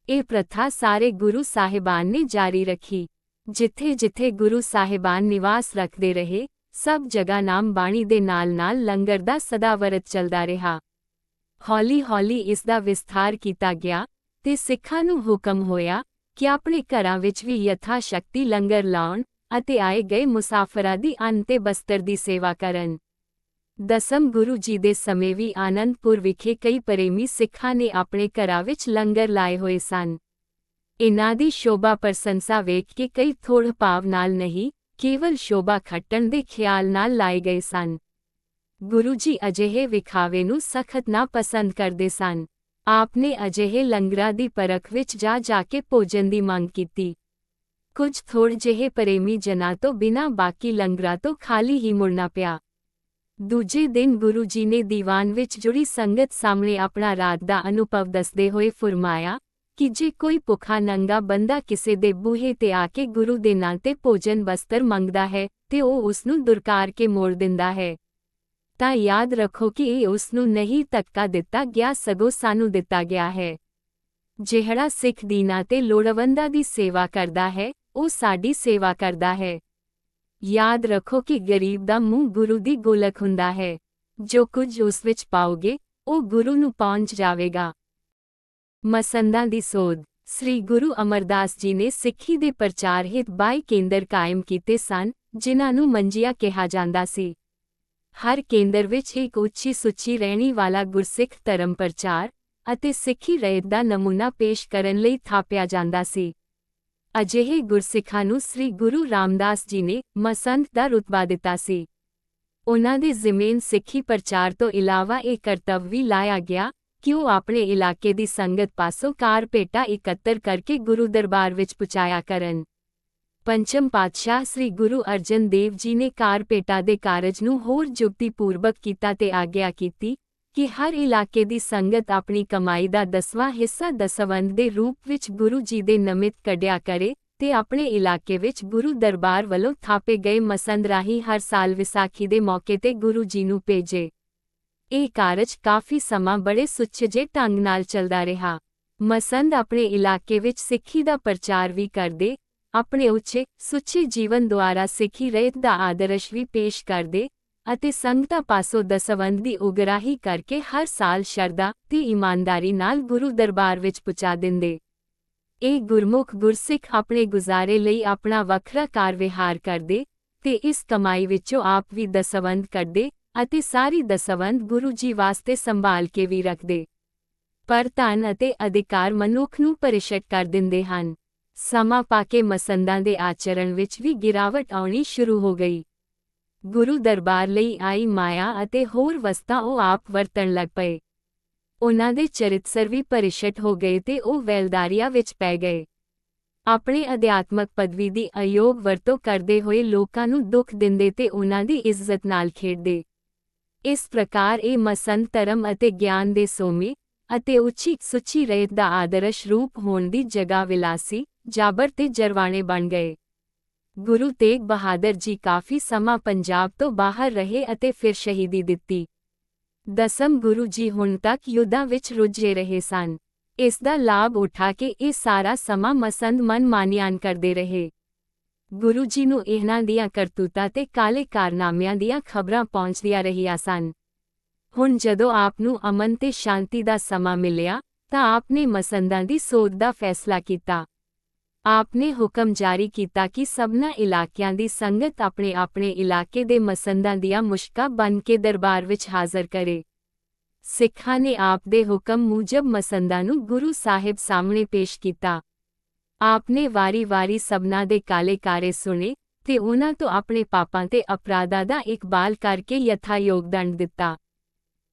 ਇਹ ਪ੍ਰਥਾ ਸਾਰੇ ਗੁਰੂ ਸਾਹਿਬਾਨ ਨੇ ਜਾਰੀ ਰੱਖੀ। ਜਿੱਥੇ-ਜਿੱਥੇ ਗੁਰੂ ਸਾਹਿਬਾਨ ਨਿਵਾਸ ਰੱਖਦੇ ਰਹੇ, ਸਭ ਜਗ੍ਹਾ ਨਾਮ ਬਾਣੀ ਦੇ ਨਾਲ-ਨਾਲ ਲੰਗਰ ਦਾ ਸਦਾਵਰਤ ਚੱਲਦਾ ਰਿਹਾ। ਹੌਲੀ-ਹੌਲੀ ਇਸ ਦਾ ਵਿਸਥਾਰ ਕੀਤਾ ਗਿਆ ਤੇ ਸਿੱਖਾਂ ਨੂੰ ਹੁਕਮ ਹੋਇਆ ਕਿ ਆਪਣੇ ਘਰਾਂ ਵਿੱਚ ਵੀ ਯਥਾ ਸ਼ਕਤੀ ਲੰਗਰ ਲਾਉਣ ਅਤੇ ਆਏ ਗਏ ਮੁਸਾਫਰਾਂ ਦੀ ਅੰਨ ਤੇ ਬਸਤਰ ਦੀ ਸੇਵਾ ਕਰਨ। ਦਸਮ ਗੁਰੂ ਜੀ ਦੇ ਸਮੇਂ ਵੀ ਆਨੰਦਪੁਰ ਵਿਖੇ ਕਈ ਪ੍ਰੇਮੀ ਸਿੱਖਾਂ ਨੇ ਆਪਣੇ ਘਰਾਂ ਵਿੱਚ ਲੰਗਰ ਲਾਏ ਹੋਏ ਸਨ। ਇਨ੍ਹਾਂ ਦੀ ਸ਼ੋਭਾ ਪ੍ਰਸ਼ੰਸਾ ਵੇਖ ਕੇ ਕਈ ਥੋੜ੍ਹ ਭਾਵ ਨਾਲ ਨਹੀਂ, ਕੇਵਲ ਸ਼ੋਭਾ ਖੱਟਣ ਦੇ ਖਿਆਲ ਨਾਲ ਲਾਏ ਗਏ ਸਨ। ਗੁਰੂ ਜੀ ਅਜਿਹੇ ਵਿਖਾਵੇ ਨੂੰ ਸਖਤ ਨਾ ਪਸੰਦ ਕਰਦੇ ਸਨ। ਆਪ ਨੇ ਅਜਿਹੇ ਲੰਗਰਾਂ ਦੀ ਪਰਖ ਵਿੱਚ ਜਾ ਕੇ ਭੋਜਨ ਦੀ ਮੰਗ ਕੀਤੀ। ਕੁਝ ਥੋੜ੍ਹ ਜਿਹੇ ਪ੍ਰੇਮੀ ਜਨਾਂ ਤੋਂ ਬਿਨਾਂ ਬਾਕੀ ਲੰਗਰਾਂ ਤੋਂ ਖਾਲੀ ਹੀ ਮੁੜਨਾ ਪਿਆ। ਦੂਜੇ ਦਿਨ ਗੁਰੂ ਜੀ ਨੇ ਦੀਵਾਨ ਵਿੱਚ ਜੁੜੀ ਸੰਗਤ ਸਾਹਮਣੇ ਆਪਣਾ ਰਾਤ ਦਾ ਅਨੁਭਵ ਦੱਸਦੇ ਹੋਏ ਫੁਰਮਾਇਆ ਕਿ ਜੇ ਕੋਈ ਭੁੱਖਾ ਨੰਗਾ ਬੰਦਾ ਕਿਸੇ ਦੇ ਬੂਹੇ ਤੇ ਆ ਕੇ ਗੁਰੂ ਦੇ ਨਾਂ ਤੇ ਭੋਜਨ ਬਸਤਰ ਮੰਗਦਾ ਹੈ ਤੇ ਉਹ ਉਸ ਨੂੰ ਦੁਰਕਾਰ ਕੇ ਮੋੜ ਦਿੰਦਾ ਹੈ, ਤਾਂ ਯਾਦ ਰੱਖੋ ਕਿ ਇਹ ਉਸ ਨੂੰ ਨਹੀਂ ਧੱਕਾ ਦਿੱਤਾ ਗਿਆ ਸਗੋਂ ਸਾਨੂੰ ਦਿੱਤਾ ਗਿਆ ਹੈ। ਜਿਹੜਾ ਸਿੱਖ ਦੀਨਾਂ ਤੇ ਲੋੜਵੰਦਾਂ ਦੀ ਸੇਵਾ ਕਰਦਾ ਹੈ, ਉਹ ਸਾਡੀ ਸੇਵਾ ਕਰਦਾ ਹੈ। ਯਾਦ ਰੱਖੋ ਕਿ ਗਰੀਬ ਦਾ ਮੂੰਹ ਗੁਰੂ ਦੀ ਗੋਲਕ ਹੁੰਦਾ ਹੈ। ਜੋ ਕੁਝ ਉਸ ਵਿੱਚ ਪਾਓਗੇ, ਉਹ ਗੁਰੂ ਨੂੰ ਪਹੁੰਚ ਜਾਵੇਗਾ। ਮਸੰਦਾਂ ਦੀ ਸੋਧ। ਸ੍ਰੀ ਗੁਰੂ ਅਮਰਦਾਸ ਜੀ ਨੇ ਸਿੱਖੀ ਦੇ ਪ੍ਰਚਾਰ ਹਿਤ 22 ਕੇਂਦਰ ਕਾਇਮ ਕੀਤੇ ਸਨ, ਜਿਨ੍ਹਾਂ ਨੂੰ ਮੰਜੀਆਂ ਕਿਹਾ ਜਾਂਦਾ ਸੀ। ਹਰ ਕੇਂਦਰ ਵਿੱਚ ਇੱਕ ਉੱਚੀ ਸੁੱਚੀ ਰਹਿਣੀ ਵਾਲਾ ਗੁਰਸਿੱਖ ਧਰਮ ਪ੍ਰਚਾਰ ਅਤੇ ਸਿੱਖੀ ਰਹਿਤ ਦਾ ਨਮੂਨਾ ਪੇਸ਼ ਕਰਨ ਲਈ ਥਾਪਿਆ ਜਾਂਦਾ ਸੀ। ਅਜਿਹੇ ਗੁਰਸਿੱਖਾਂ ਨੂੰ ਸ੍ਰੀ ਗੁਰੂ ਰਾਮਦਾਸ ਜੀ ਨੇ ਮਸੰਦ ਦਾ ਰੁਤਬਾ ਦਿੱਤਾ ਸੀ। ਉਨ੍ਹਾਂ ਦੇ ਜ਼ਿਮੇਨ ਸਿੱਖੀ ਪ੍ਰਚਾਰ ਤੋਂ ਇਲਾਵਾ ਇਹ ਕਰਤੱਵ ਵੀ ਲਾਇਆ ਗਿਆ ਕਿ ਉਹ ਆਪਣੇ ਇਲਾਕੇ ਦੀ ਸੰਗਤ ਪਾਸੋਂ ਕਾਰ-ਭੇਟਾ ਇਕੱਤਰ ਕਰਕੇ ਗੁਰੂ ਦਰਬਾਰ ਵਿੱਚ ਪਹੁੰਚਾਇਆ ਕਰਨ। ਪੰਚਮ ਪਾਤਸ਼ਾਹ ਸ੍ਰੀ ਗੁਰੂ ਅਰਜਨ ਦੇਵ ਜੀ ਨੇ ਕਾਰ-ਭੇਟਾ ਦੇ ਕਾਰਜ ਨੂੰ ਹੋਰ ਜੁਗਤੀਪੂਰਵਕ ਕੀਤਾ ਤੇ ਆਗਿਆ ਕੀਤੀ ਕਿ ਹਰ ਇਲਾਕੇ ਦੀ ਸੰਗਤ ਆਪਣੀ ਕਮਾਈ ਦਾ 10ਵਾਂ ਹਿੱਸਾ ਦਸਵੰਧ ਦੇ ਰੂਪ ਵਿੱਚ ਗੁਰੂ ਜੀ ਦੇ ਨਮਿਤ ਕੱਢਿਆ ਕਰੇ ਤੇ ਆਪਣੇ ਇਲਾਕੇ ਵਿੱਚ ਗੁਰੂ ਦਰਬਾਰ ਵੱਲੋਂ ਥਾਪੇ ਗਏ ਮਸੰਦ ਰਾਹੀਂ ਹਰ ਸਾਲ ਵਿਸਾਖੀ ਦੇ ਮੌਕੇ ਤੇ ਗੁਰੂ ਜੀ ਨੂੰ ਭੇਜੇ। ਇਹ ਕਾਰਜ ਕਾਫੀ ਸਮਾਂ ਬੜੇ ਸੁਚੱਜੇ ਢੰਗ ਨਾਲ ਚੱਲਦਾ ਰਿਹਾ। ਮਸੰਦ ਆਪਣੇ ਇਲਾਕੇ ਵਿੱਚ ਸਿੱਖੀ ਦਾ ਪ੍ਰਚਾਰ ਵੀ ਕਰਦੇ, ਆਪਣੇ ਉੱਚੇ ਸੁੱਚੇ ਜੀਵਨ ਦੁਆਰਾ ਸਿੱਖੀ ਰਹਿਤ ਦਾ ਆਦਰਸ਼ ਵੀ ਪੇਸ਼ ਕਰਦੇ ਅਤੇ ਸੰਗਤਾਂ ਪਾਸੋਂ ਦਸਵੰਧ ਦੀ ਉਗਰਾਹੀ ਕਰਕੇ ਹਰ ਸਾਲ ਸ਼ਰਧਾ ਤੇ ਇਮਾਨਦਾਰੀ ਨਾਲ ਗੁਰੂ ਦਰਬਾਰ ਵਿੱਚ ਪਹੁੰਚਾ ਦਿੰਦੇ। ਇਹ ਗੁਰਮੁਖ ਗੁਰਸਿੱਖ ਆਪਣੇ ਗੁਜ਼ਾਰੇ ਲਈ ਆਪਣਾ ਵੱਖਰਾ ਕਾਰ-ਵਿਹਾਰ ਕਰਦੇ ਤੇ ਇਸ ਕਮਾਈ ਵਿੱਚੋਂ ਆਪ ਵੀ ਦਸਵੰਧ ਕੱਢਦੇ ਅਤੇ ਸਾਰੀ ਦਸਵੰਧ ਗੁਰੂ ਜੀ ਵਾਸਤੇ ਸੰਭਾਲ ਕੇ ਵੀ ਰੱਖਦੇ। ਪਰ ਧਨ ਅਤੇ ਅਧਿਕਾਰ ਮਨੁੱਖ ਨੂੰ ਪਰਿਸ਼ਟ ਕਰ ਦਿੰਦੇ ਹਨ। ਸਮਾਂ ਪਾ ਕੇ ਮਸੰਦਾਂ ਦੇ ਆਚਰਣ ਵਿੱਚ ਵੀ ਗਿਰਾਵਟ ਆਉਣੀ ਸ਼ੁਰੂ ਹੋ ਗਈ। ਗੁਰੂ ਦਰਬਾਰ ਲਈ ਆਈ ਮਾਇਆ ਅਤੇ ਹੋਰ ਵਸਤਾਂ ਉਹ ਆਪ ਵਰਤਣ ਲੱਗ ਪਏ। ਉਨ੍ਹਾਂ ਦੇ ਚਰਿੱਤਰ ਵੀ ਪਰਿਸ਼ਟ ਹੋ ਗਏ ਤੇ ਉਹ ਵੈਲਦਾਰੀਆਂ ਵਿੱਚ ਪੈ ਗਏ। ਆਪਣੇ ਅਧਿਆਤਮਕ ਪਦਵੀ ਦੀ ਅਯੋਗ ਵਰਤੋਂ ਕਰਦੇ ਹੋਏ ਲੋਕਾਂ ਨੂੰ ਦੁੱਖ ਦਿੰਦੇ ਤੇ ਉਨ੍ਹਾਂ ਦੀ ਇੱਜ਼ਤ ਨਾਲ ਖੇਡਦੇ। ਇਸ ਪ੍ਰਕਾਰ ਇਹ ਮਸੰਦ ਧਰਮ ਅਤੇ ਗਿਆਨ ਦੇ ਸੋਮੇ ਅਤੇ ਉੱਚੀ ਸੁੱਚੀ ਰਹਿਤ ਦਾ ਆਦਰਸ਼ ਰੂਪ ਹੋਣ ਦੀ ਜਗ੍ਹਾ ਵਿਲਾਸੀ, ਜਾਬਰ ਤੇ ਜਰਵਾਣੇ ਬਣ ਗਏ। ਗੁਰੂ ਤੇਗ ਬਹਾਦਰ ਜੀ ਕਾਫੀ ਸਮਾਂ ਪੰਜਾਬ ਤੋਂ ਬਾਹਰ ਰਹੇ ਅਤੇ ਫਿਰ ਸ਼ਹੀਦੀ ਦਿੱਤੀ। ਦਸਮ ਗੁਰੂ ਜੀ ਹੁਣ ਤੱਕ ਯੁੱਧਾਂ ਵਿੱਚ ਰੁੱਝੇ ਰਹੇ ਸਨ। ਇਸ ਦਾ ਲਾਭ ਉਠਾ ਕੇ ਇਹ ਸਾਰਾ ਸਮਾਂ ਮਸੰਦ ਮਨਮਾਨੀਆਂ ਕਰਦੇ ਰਹੇ। ਗੁਰੂ ਜੀ ਨੂੰ ਇਹਨਾਂ ਦੀਆਂ ਕਰਤੂਤਾਂ ਤੇ ਕਾਲੇ ਕਾਰਨਾਮਿਆਂ ਦੀਆਂ ਖਬਰਾਂ ਪਹੁੰਚਦੀਆਂ ਰਹੀਆਂ ਸਨ। ਹੁਣ ਜਦੋਂ ਆਪ ਨੂੰ ਅਮਨ ਤੇ ਸ਼ਾਂਤੀ ਦਾ ਸਮਾਂ ਮਿਲਿਆ ਤਾਂ ਆਪਨੇ ਮਸੰਦਾਂ ਦੀ ਸੋਧ ਦਾ ਫੈਸਲਾ ਕੀਤਾ। ਆਪਨੇ ਹੁਕਮ ਜਾਰੀ ਕੀਤਾ ਕਿ ਸਭਨਾ ਇਲਾਕਿਆਂ ਦੀ ਸੰਗਤ ਆਪਣੇ ਆਪਣੇ ਇਲਾਕੇ ਦੇ ਮਸੰਦਾਂ ਦੀਆਂ ਮੁਸ਼ਕਾਂ ਬਣ ਕੇ ਦਰਬਾਰ ਵਿੱਚ ਹਾਜ਼ਰ ਕਰੇ। ਸਿੱਖਾਂ ਨੇ ਆਪ ਦੇ ਹੁਕਮ ਮੂਜਬ ਮਸੰਦਾਂ ਨੂੰ ਗੁਰੂ ਸਾਹਿਬ ਸਾਹਮਣੇ ਪੇਸ਼ ਕੀਤਾ। ਆਪਨੇ ਵਾਰੀ-ਵਾਰੀ ਸਭਨਾਂ ਦੇ ਕਾਲੇ ਕਾਰੇ ਸੁਣੇ ਤੇ ਉਹਨਾਂ ਤੋਂ ਆਪਣੇ ਪਾਪਾਂ ਤੇ ਅਪਰਾਧਾਂ ਦਾ ਇਕਬਾਲ ਕਰਕੇ ਯਥਾ ਯੋਗਦਾਨ ਦਿੱਤਾ।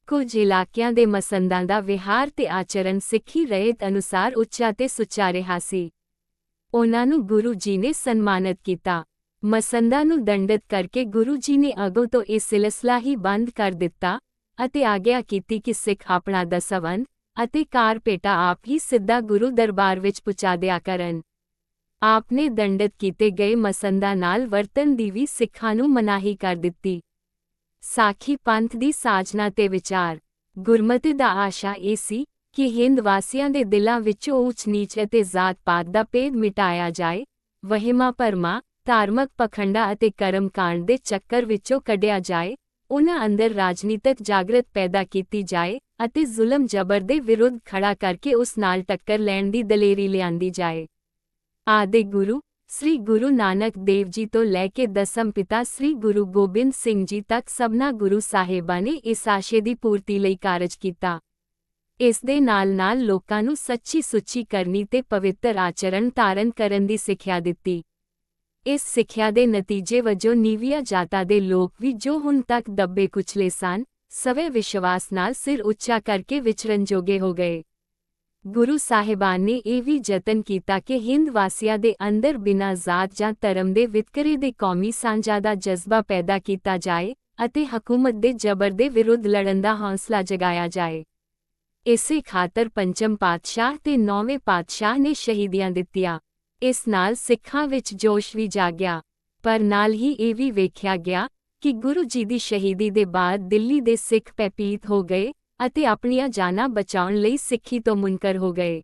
ਕੁਝ ਇਲਾਕਿਆਂ ਦੇ ਮਸੰਦਾਂ ਦਾ ਵਿਹਾਰ ਤੇ ਆਚਰਣ ਸਿੱਖੀ ਰਹਿਤ ਅਨੁਸਾਰ ਉੱਚਾ ਤੇ ਸੁੱਚਾ ਰਿਹਾ ਸੀ। ਉਹਨਾਂ ਨੂੰ ਗੁਰੂ ਜੀ ਨੇ ਸਨਮਾਨਿਤ ਕੀਤਾ। ਮਸੰਦਾਂ ਨੂੰ ਦੰਡਿਤ ਕਰਕੇ ਗੁਰੂ ਜੀ ਨੇ ਅੱਗੋਂ ਤੋਂ ਇਹ ਸਿਲਸਿਲਾ ਹੀ ਬੰਦ ਕਰ ਦਿੱਤਾ ਅਤੇ ਆਗਿਆ ਕੀਤੀ ਕਿ ਸਿੱਖ ਆਪਣਾ ਦਸਵੰਧ ਅਤੇ ਕਾਰਪੇਟਾ ਆਪ ਹੀ ਸਿੱਧਾ ਗੁਰੂ ਦਰਬਾਰ ਵਿੱਚ ਪਹੁੰਚਾ ਦਿਆ ਕਰਨ। ਆਪਨੇ ਦੰਡਿਤ ਕੀਤੇ ਗਏ ਮਸੰਦਾਂ ਨਾਲ ਵਰਤਨ ਦੀ ਵੀ ਸਿੱਖਾਂ ਨੂੰ ਮਨਾਹੀ ਕਰ ਦਿੱਤੀ। ਸਾਖੀ ਪੰਥ ਦੀ ਸਾਜਨਾ ਤੇ ਵਿਚਾਰ। ਗੁਰਮਤਿ ਦਾ ਆਸ਼ਾ ਇਹ ਸੀ ਕਿ ਹਿੰਦ ਵਾਸੀਆਂ ਦੇ ਦਿਲਾਂ ਵਿੱਚੋਂ ਊਚ ਨੀਚ ਅਤੇ ਜ਼ਾਤ-ਪਾਤ ਦਾ ਭੇਦ ਮਿਟਾਇਆ ਜਾਏ, ਵਹਿਮਾਂ ਭਰਮਾਂ, ਧਾਰਮਿਕ ਪਖੰਡਾਂ ਅਤੇ ਕਰਮਕਾਂਡ ਦੇ ਚੱਕਰ ਵਿੱਚੋਂ ਕੱਢਿਆ ਜਾਏ, ਉਨ੍ਹਾਂ ਅੰਦਰ ਰਾਜਨੀਤਿਕ ਜਾਗਰਤ ਪੈਦਾ ਕੀਤੀ ਜਾਏ ਅਤੇ ਜ਼ੁਲਮ ਜਬਰ ਦੇ ਵਿਰੁੱਧ ਖੜਾ ਕਰਕੇ ਉਸ ਨਾਲ ਟੱਕਰ ਲੈਣ ਦੀ ਦਲੇਰੀ ਲਿਆਂਦੀ ਜਾਏ। ਆਦਿ ਗੁਰੂ ਸ੍ਰੀ ਗੁਰੂ ਨਾਨਕ ਦੇਵ ਜੀ ਤੋਂ ਲੈ ਕੇ ਦਸਮ ਪਿਤਾ ਸ੍ਰੀ ਗੁਰੂ ਗੋਬਿੰਦ ਸਿੰਘ ਜੀ ਤੱਕ ਸਭਨਾ ਗੁਰੂ ਸਾਹਿਬਾਂ ਨੇ ਇਸ ਆਸ਼ੇ ਦੀ ਪੂਰਤੀ ਲਈ ਕਾਰਜ ਕੀਤਾ। ਇਸ ਦੇ ਨਾਲ-ਨਾਲ ਲੋਕਾਂ ਨੂੰ ਸੱਚੀ ਸੁੱਚੀ ਕਰਨੀ ਤੇ ਪਵਿੱਤਰ ਆਚਰਣ ਧਾਰਨ ਕਰਨ ਦੀ ਸਿੱਖਿਆ ਦਿੱਤੀ। ਇਸ ਸਿੱਖਿਆ ਦੇ ਨਤੀਜੇ ਵਜੋਂ ਨੀਵੀਆਂ ਜਾਤਾਂ ਦੇ ਲੋਕ ਵੀ ਜੋ ਹੁਣ ਤੱਕ ਦੱਬੇ ਕੁਚਲੇ ਸਨ, ਸਵੈ ਵਿਸ਼ਵਾਸ ਨਾਲ ਸਿਰ ਉੱਚਾ ਕਰਕੇ ਵਿਚਰਨਯੋਗੇ ਹੋ ਗਏ। ਗੁਰੂ ਸਾਹਿਬਾਨ ਨੇ ਇਹ ਵੀ ਯਤਨ ਕੀਤਾ ਕਿ ਹਿੰਦ ਵਾਸੀਆਂ ਦੇ ਅੰਦਰ ਬਿਨਾਂ ਜ਼ਾਤ ਜਾਂ ਧਰਮ ਦੇ ਵਿਤਕਰੇ ਦੇ ਕੌਮੀ ਸਾਂਝਾ ਦਾ ਜਜ਼ਬਾ ਪੈਦਾ ਕੀਤਾ ਜਾਏ ਅਤੇ ਹਕੂਮਤ ਦੇ ਜ਼ਬਰ ਦੇ ਵਿਰੁੱਧ ਲੜਨ ਦਾ ਹੌਸਲਾ ਜਗਾਇਆ ਜਾਏ। ਇਸੇ ਖਾਤਰ ਪੰਚਮ ਪਾਤਸ਼ਾਹ ਤੇ ਨੌਵੇਂ ਪਾਤਸ਼ਾਹ ਨੇ ਸ਼ਹੀਦੀਆਂ ਦਿੱਤੀਆਂ। ਇਸ ਨਾਲ ਸਿੱਖਾਂ ਵਿੱਚ ਜੋਸ਼ ਵੀ ਜਾਗਿਆ, ਪਰ ਨਾਲ ਹੀ ਇਹ ਵੀ ਵੇਖਿਆ ਗਿਆ ਕਿ ਗੁਰੂ ਜੀ ਦੀ ਸ਼ਹੀਦੀ ਦੇ ਬਾਅਦ ਦਿੱਲੀ ਦੇ ਸਿੱਖ ਭੈਭੀਤ ਹੋ ਗਏ ਅਤੇ ਆਪਣੀਆਂ ਜਾਨਾਂ ਬਚਾਉਣ ਲਈ ਸਿੱਖੀ ਤੋਂ ਮੁਨਕਰ ਹੋ ਗਏ।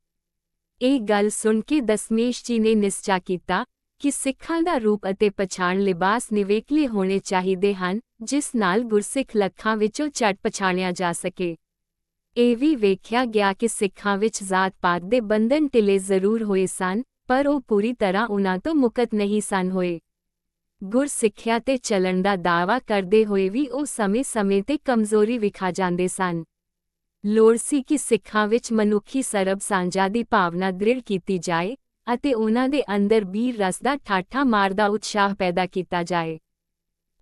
ਇਹ ਗੱਲ ਸੁਣ ਕੇ ਦਸਮੇਸ਼ ਜੀ ਨੇ ਨਿਸ਼ਚਾ ਕੀਤਾ ਕਿ ਸਿੱਖਾਂ ਦਾ ਰੂਪ ਅਤੇ ਪਛਾਣ ਲਿਬਾਸ ਨਿਵੇਕਲੇ ਹੋਣੇ ਚਾਹੀਦੇ ਹਨ, ਜਿਸ ਨਾਲ ਗੁਰਸਿੱਖ ਲੱਖਾਂ ਵਿੱਚੋਂ ਝਟ ਪਛਾਣਿਆ ਜਾ ਸਕੇ। ਇਹ ਵੀ ਵੇਖਿਆ ਗਿਆ ਕਿ ਸਿੱਖਾਂ ਵਿੱਚ ਜ਼ਾਤ-ਪਾਤ ਦੇ ਬੰਧਨ ਢਿੱਲੇ ਜ਼ਰੂਰ ਹੋਏ ਸਨ, ਪਰ ਉਹ ਪੂਰੀ ਤਰ੍ਹਾਂ ਉਨ੍ਹਾਂ ਤੋਂ ਮੁਕਤ ਨਹੀਂ ਸਨ ਹੋਏ। ਗੁਰਸਿੱਖਿਆ ਤੇ ਚੱਲਣ ਦਾ ਦਾਅਵਾ ਕਰਦੇ ਹੋਏ ਵੀ ਉਹ ਸਮੇਂ-ਸਮੇਂ ਤੇ ਕਮਜ਼ੋਰੀ ਵਿਖਾ ਜਾਂਦੇ ਸਨ। ਲੋੜ ਸੀ ਕਿ ਸਿੱਖਾਂ ਵਿੱਚ ਮਨੁੱਖੀ ਸਰਬ ਸਾਂਝਾ ਦੀ ਭਾਵਨਾ ਦ੍ਰਿੜ ਕੀਤੀ ਜਾਏ ਅਤੇ ਉਨ੍ਹਾਂ ਦੇ ਅੰਦਰ ਬੀਰ ਰਸ ਦਾ ਠਾਠਾ ਮਾਰਦਾ ਉਤਸ਼ਾਹ ਪੈਦਾ ਕੀਤਾ ਜਾਏ।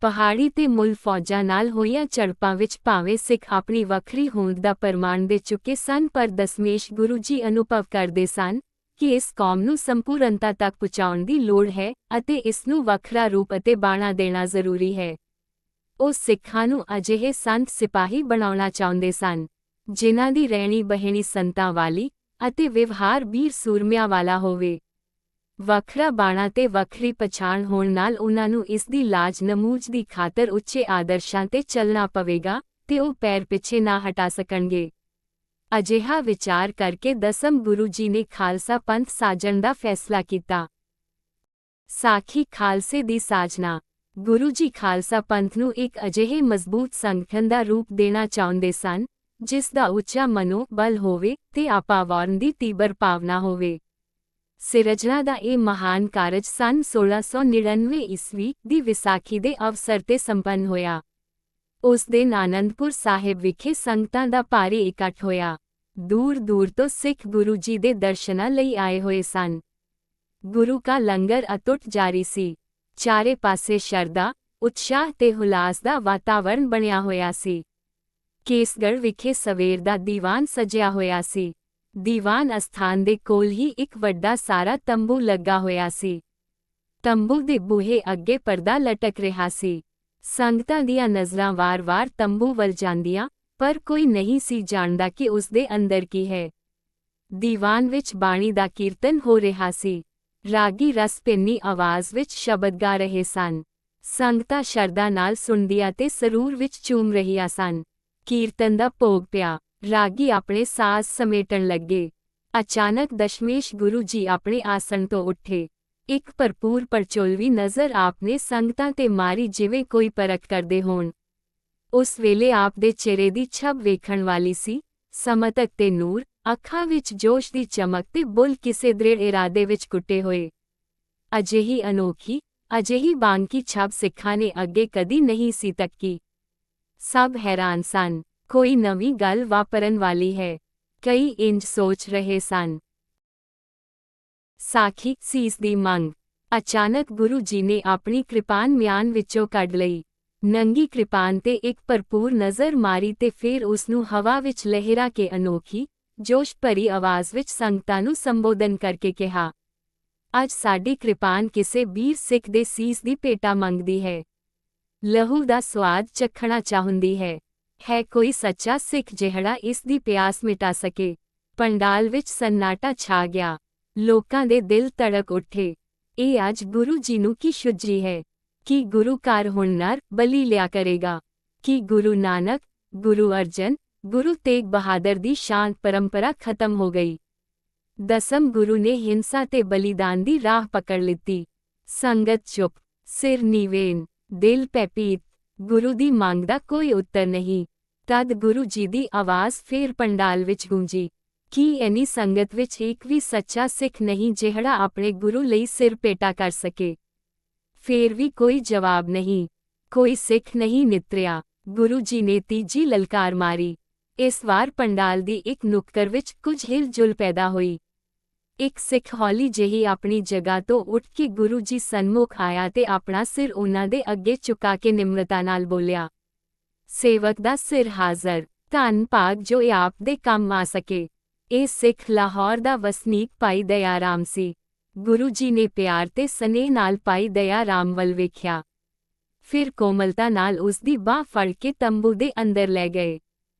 ਪਹਾੜੀ ਤੇ ਮੁੱਲ ਫੌਜਾਂ ਨਾਲ ਹੋਈਆਂ ਝੜਪਾਂ ਵਿੱਚ ਭਾਵੇਂ ਸਿੱਖ ਆਪਣੀ ਵੱਖਰੀ ਹੋਂਦ ਦਾ ਪ੍ਰਮਾਣ ਦੇ ਚੁੱਕੇ ਸਨ, ਪਰ ਦਸਮੇਸ਼ ਗੁਰੂ ਜੀ ਅਨੁਭਵ ਕਰਦੇ ਸਨ ਕਿ ਇਸ ਕੌਮ ਨੂੰ ਸੰਪੂਰਨਤਾ ਤੱਕ ਪਹੁੰਚਾਉਣ ਦੀ ਲੋੜ ਹੈ ਅਤੇ ਇਸ ਨੂੰ ਵੱਖਰਾ ਰੂਪ ਅਤੇ ਬਾਣਾ ਦੇਣਾ ਜ਼ਰੂਰੀ ਹੈ। ਉਹ ਸਿੱਖਾਂ ਨੂੰ ਅਜਿਹੇ ਸੰਤ ਸਿਪਾਹੀ ਬਣਾਉਣਾ ਚਾਹੁੰਦੇ ਸਨ, ਜਿਨ੍ਹਾਂ ਦੀ ਰਹਿਣੀ ਬਹਿਣੀ ਸੰਤਾਂ ਵਾਲੀ ਅਤੇ ਵਿਵਹਾਰ ਬੀਰ ਸੂਰਮਿਆਂ ਵਾਲਾ ਹੋਵੇ। ਵੱਖਰਾ ਬਾਣਾ ਤੇ ਵੱਖਰੀ ਪਛਾਣ ਹੋਣ ਨਾਲ ਉਨ੍ਹਾਂ ਨੂੰ ਇਸ ਦੀ ਲਾਜ ਨਮੂਜ ਦੀ ਖਾਤਰ ਉੱਚੇ ਆਦਰਸ਼ਾਂ ਤੇ ਚੱਲਣਾ ਪਵੇਗਾ ਤੇ ਉਹ ਪੈਰ ਪਿੱਛੇ ਨਾ ਹਟਾ ਸਕਣਗੇ। ਅਜਿਹਾ ਵਿਚਾਰ ਕਰਕੇ ਦਸਮ ਗੁਰੂ ਜੀ ਨੇ ਖਾਲਸਾ ਪੰਥ ਸਾਜਣ ਦਾ ਫੈਸਲਾ ਕੀਤਾ। ਸਾਖੀ ਖਾਲਸੇ ਦੀ ਸਾਜਨਾ। ਗੁਰੂ ਜੀ ਖਾਲਸਾ ਪੰਥ ਨੂੰ ਇੱਕ ਅਜਿਹੇ ਮਜ਼ਬੂਤ ਸੰਗਠਨ ਦਾ ਰੂਪ ਦੇਣਾ ਚਾਹੁੰਦੇ ਸਨ, ਜਿਸ ਦਾ ਉੱਚਾ ਮਨੋਬਲ ਹੋਵੇ ਤੇ ਆਪਾਵਾਰਨ ਦੀ ਤੀਬਰ ਭਾਵਨਾ ਹੋਵੇ। ਸਿਰਜਣਾ ਦਾ ਇਹ ਮਹਾਨ ਕਾਰਜ ਸੰਨ 1699 ਈਸਵੀ ਦੀ ਵਿਸਾਖੀ ਦੇ ਅਵਸਰ ਤੇ ਸੰਪੰਨ ਹੋਇਆ। ਉਸ ਦਿਨ ਆਨੰਦਪੁਰ ਸਾਹਿਬ ਵਿਖੇ ਸੰਗਤਾਂ ਦਾ ਭਾਰੀ ਇਕੱਠ ਹੋਇਆ। ਦੂਰ-ਦੂਰ ਤੋਂ ਸਿੱਖ ਗੁਰੂ ਜੀ ਦੇ ਦਰਸ਼ਨਾਂ ਲਈ ਆਏ ਹੋਏ ਸਨ। ਗੁਰੂ ਕਾ ਲੰਗਰ ਅਤੁੱਟ ਜਾਰੀ ਸੀ। ਚਾਰੇ ਪਾਸੇ ਸ਼ਰਧਾ, ਉਤਸ਼ਾਹ ਤੇ ਹੁਲਾਸ ਦਾ ਵਾਤਾਵਰਣ ਬਣਿਆ ਹੋਇਆ ਸੀ। ਕੇਸਗੜ੍ਹ ਵਿਖੇ ਸਵੇਰ ਦਾ ਦੀਵਾਨ ਸਜਿਆ ਹੋਇਆ ਸੀ। ਦੀਵਾਨ ਅਸਥਾਨ ਦੇ ਕੋਲ ਹੀ ਇੱਕ ਵੱਡਾ ਸਾਰਾ ਤੰਬੂ ਲੱਗਾ ਹੋਇਆ ਸੀ। ਤੰਬੂ ਦੇ ਬੂਹੇ ਅੱਗੇ ਪਰਦਾ ਲਟਕ ਰਿਹਾ ਸੀ। ਸੰਗਤਾਂ ਦੀਆਂ ਨਜ਼ਰਾਂ ਵਾਰ-ਵਾਰ ਤੰਬੂ ਵੱਲ ਜਾਂਦੀਆਂ, ਪਰ ਕੋਈ ਨਹੀਂ ਸੀ ਜਾਣਦਾ ਕਿ ਉਸ ਦੇ ਅੰਦਰ ਕੀ ਹੈ। ਦੀਵਾਨ ਵਿੱਚ ਬਾਣੀ ਦਾ ਕੀਰਤਨ ਹੋ ਰਿਹਾ ਸੀ। ਰਾਗੀ ਰਸਪਿੰਨੀ ਆਵਾਜ਼ ਵਿੱਚ ਸ਼ਬਦ ਗਾ ਰਹੇ ਸਨ। ਸੰਗਤਾਂ ਸ਼ਰਧਾ ਨਾਲ ਸੁਣਦੀਆਂ ਤੇ ਸਰੂਰ ਵਿੱਚ ਝੂਮ ਰਹੀਆਂ ਸਨ। ਕੀਰਤਨ ਦਾ ਭੋਗ ਪਿਆ। ਰਾਗੀ ਆਪਣੇ ਸਾਜ਼ ਸਮੇਟਣ ਲੱਗੇ। ਅਚਾਨਕ ਦਸ਼ਮੇਸ਼ ਗੁਰੂ ਜੀ ਆਪਣੇ ਆਸਣ ਤੋਂ ਉੱਠੇ। ਇੱਕ ਭਰਪੂਰ ਪਰਚੋਲਵੀ ਨਜ਼ਰ ਆਪਨੇ ਸੰਗਤਾਂ ਤੇ ਮਾਰੀ, ਜਿਵੇਂ ਕੋਈ ਪਰਖ ਕਰਦੇ ਹੋਣ। ਉਸ ਵੇਲੇ ਆਪ ਦੇ ਚਿਹਰੇ ਦੀ ਛਬ ਵੇਖਣ ਵਾਲੀ ਸੀ। ਸਮਤਕ ਤੇ ਨੂਰ, ਅੱਖਾਂ ਵਿੱਚ ਜੋਸ਼ ਦੀ ਚਮਕ ਤੇ ਬੁੱਲ੍ਹ ਕਿਸੇ ਦ੍ਰਿੜ ਇਰਾਦੇ ਵਿੱਚ ਕੁੱਟੇ ਹੋਏ। ਅਜਿਹੀ ਅਨੋਖੀ, ਅਜਿਹੀ ਬਾਂਕੀ ਛਾਪ ਸਿੱਖਾਂ ਨੇ ਅੱਗੇ ਕਦੀ ਨਹੀਂ ਸੀ ਤੱਕੀ। ਸਭ ਹੈਰਾਨ ਸਨ, ਕੋਈ ਨਵੀਂ ਗੱਲ ਵਾਪਰਨ ਵਾਲੀ ਹੈ। ਕਈ ਇੰਜ ਸੋਚ ਰਹੇ ਸਨ। ਸਾਖੀ ਸੀਸ ਦੀ ਮੰਗ। ਅਚਾਨਕ ਗੁਰੂ ਜੀ ਨੇ ਆਪਣੀ ਕਿਰਪਾਨ ਮਿਆਨ ਵਿੱਚੋਂ ਕੱਢ ਲਈ। ਨੰਗੀ ਕਿਰਪਾਨ ਤੇ ਇੱਕ ਭਰਪੂਰ ਨਜ਼ਰ ਮਾਰੀ ਤੇ ਫਿਰ ਉਸ ਨੂੰ ਹਵਾ ਵਿੱਚ ਲਹਿਰਾ ਕੇ ਅਨੋਖੀ, ਜੋਸ਼ ਭਰੀ ਆਵਾਜ਼ ਵਿੱਚ ਸੰਗਤਾਂ ਨੂੰ ਸੰਬੋਧਨ ਕਰਕੇ ਕਿਹਾ, ਅੱਜ ਸਾਡੀ ਕਿਰਪਾਨ ਕਿਸੇ ਵੀਰ ਸਿੱਖ ਦੇ ਸੀਸ ਦੀ ਭੇਟਾ ਮੰਗਦੀ ਹੈ। ਲਹੂ ਦਾ ਸਵਾਦ ਚਖਣਾ ਚਾਹੁੰਦੀ ਹੈ। ਹੈ ਕੋਈ ਸੱਚਾ ਸਿੱਖ ਜਿਹੜਾ ਇਸ ਦੀ ਪਿਆਸ ਮਿਟਾ ਸਕੇ। ਪੰਡਾਲ ਵਿੱਚ ਸੰਨਾਟਾ ਛਾ ਗਿਆ। ਲੋਕਾਂ ਦੇ ਦਿਲ ਧੜਕ ਉੱਠੇ। ਇਹ ਅੱਜ ਗੁਰੂ ਜੀ ਨੂੰ ਕੀ ਸੁੱਝੀ ਹੈ? ਕੀ ਗੁਰੂ ਘਰ ਹੁਣ ਨਰ ਬਲੀ ਲਿਆ ਕਰੇਗਾ? ਕੀ ਗੁਰੂ ਨਾਨਕ, ਗੁਰੂ ਅਰਜਨ, ਗੁਰੂ ਤੇਗ ਬਹਾਦਰ ਦੀ ਸ਼ਾਂਤ ਪਰੰਪਰਾ ਖਤਮ ਹੋ ਗਈ? ਦਸਮ ਗੁਰੂ ਨੇ ਹਿੰਸਾ ਤੇ ਬਲੀਦਾਨ ਦੀ ਰਾਹ ਪਕੜ ਲਿੱਤੀ। ਸੰਗਤ ਚੁੱਪ, ਸਿਰ ਨੀਵੇਂ, ਦਿਲ ਭੈਭੀਤ। ਗੁਰੂ ਦੀ ਮੰਗ ਦਾ ਕੋਈ ਉੱਤਰ ਨਹੀਂ। ਤਦ ਗੁਰੂ ਜੀ ਦੀ ਆਵਾਜ਼ ਫੇਰ ਪੰਡਾਲ ਵਿੱਚ ਗੂੰਜੀ। ਕੀ ਇੰਨੀ ਸੰਗਤ ਵਿੱਚ ਇੱਕ ਵੀ ਸੱਚਾ ਸਿੱਖ ਨਹੀਂ ਜਿਹੜਾ ਆਪਣੇ ਗੁਰੂ ਲਈ ਸਿਰ ਭੇਟਾ ਕਰ ਸਕੇ? ਫੇਰ ਵੀ ਕੋਈ ਜਵਾਬ ਨਹੀਂ। ਕੋਈ ਸਿੱਖ ਨਹੀਂ ਨਿੱਤਰਿਆ। ਗੁਰੂ ਜੀ ਨੇ ਤੀਜੀ ਲਲਕਾਰ ਮਾਰੀ। ਇਸ ਵਾਰ ਪੰਡਾਲ ਦੀ ਇੱਕ ਨੁੱਕਰ ਵਿੱਚ ਕੁਝ ਹਿਲ-ਜੁਲ ਪੈਦਾ ਹੋਈ। ਇੱਕ ਸਿੱਖ ਹੌਲੀ ਜਿਹੀ ਆਪਣੀ ਜਗ੍ਹਾ ਤੋਂ ਉੱਠ ਕੇ ਗੁਰੂ ਜੀ ਸਨਮੁਖ ਆਇਆ ਤੇ ਆਪਣਾ ਸਿਰ ਉਹਨਾਂ ਦੇ ਅੱਗੇ ਝੁਕਾ ਕੇ ਨਿਮਰਤਾ ਨਾਲ ਬੋਲਿਆ, ਸੇਵਕ ਦਾ ਸਿਰ ਹਾਜ਼ਰ। ਧੰਨ ਭਾਗ ਜੋ ਇਹ ਆਪ ਦੇ ਕੰਮ ਆ ਸਕੇ। ਇਹ ਸਿੱਖ ਲਾਹੌਰ ਦਾ ਵਸਨੀਕ ਭਾਈ ਦਇਆ ਰਾਮ ਸੀ। ਗੁਰੂ ਜੀ ਨੇ ਪਿਆਰ ਤੇ ਸਨੇਹ ਨਾਲ ਭਾਈ ਦਇਆ ਰਾਮ ਵੱਲ ਵੇਖਿਆ। ਫਿਰ ਕੋਮਲਤਾ ਨਾਲ ਉਸ ਦੀ ਬਾਂਹ ਫੜ ਕੇ ਤੰਬੂ ਦੇ ਅੰਦਰ ਲੈ ਗਏ।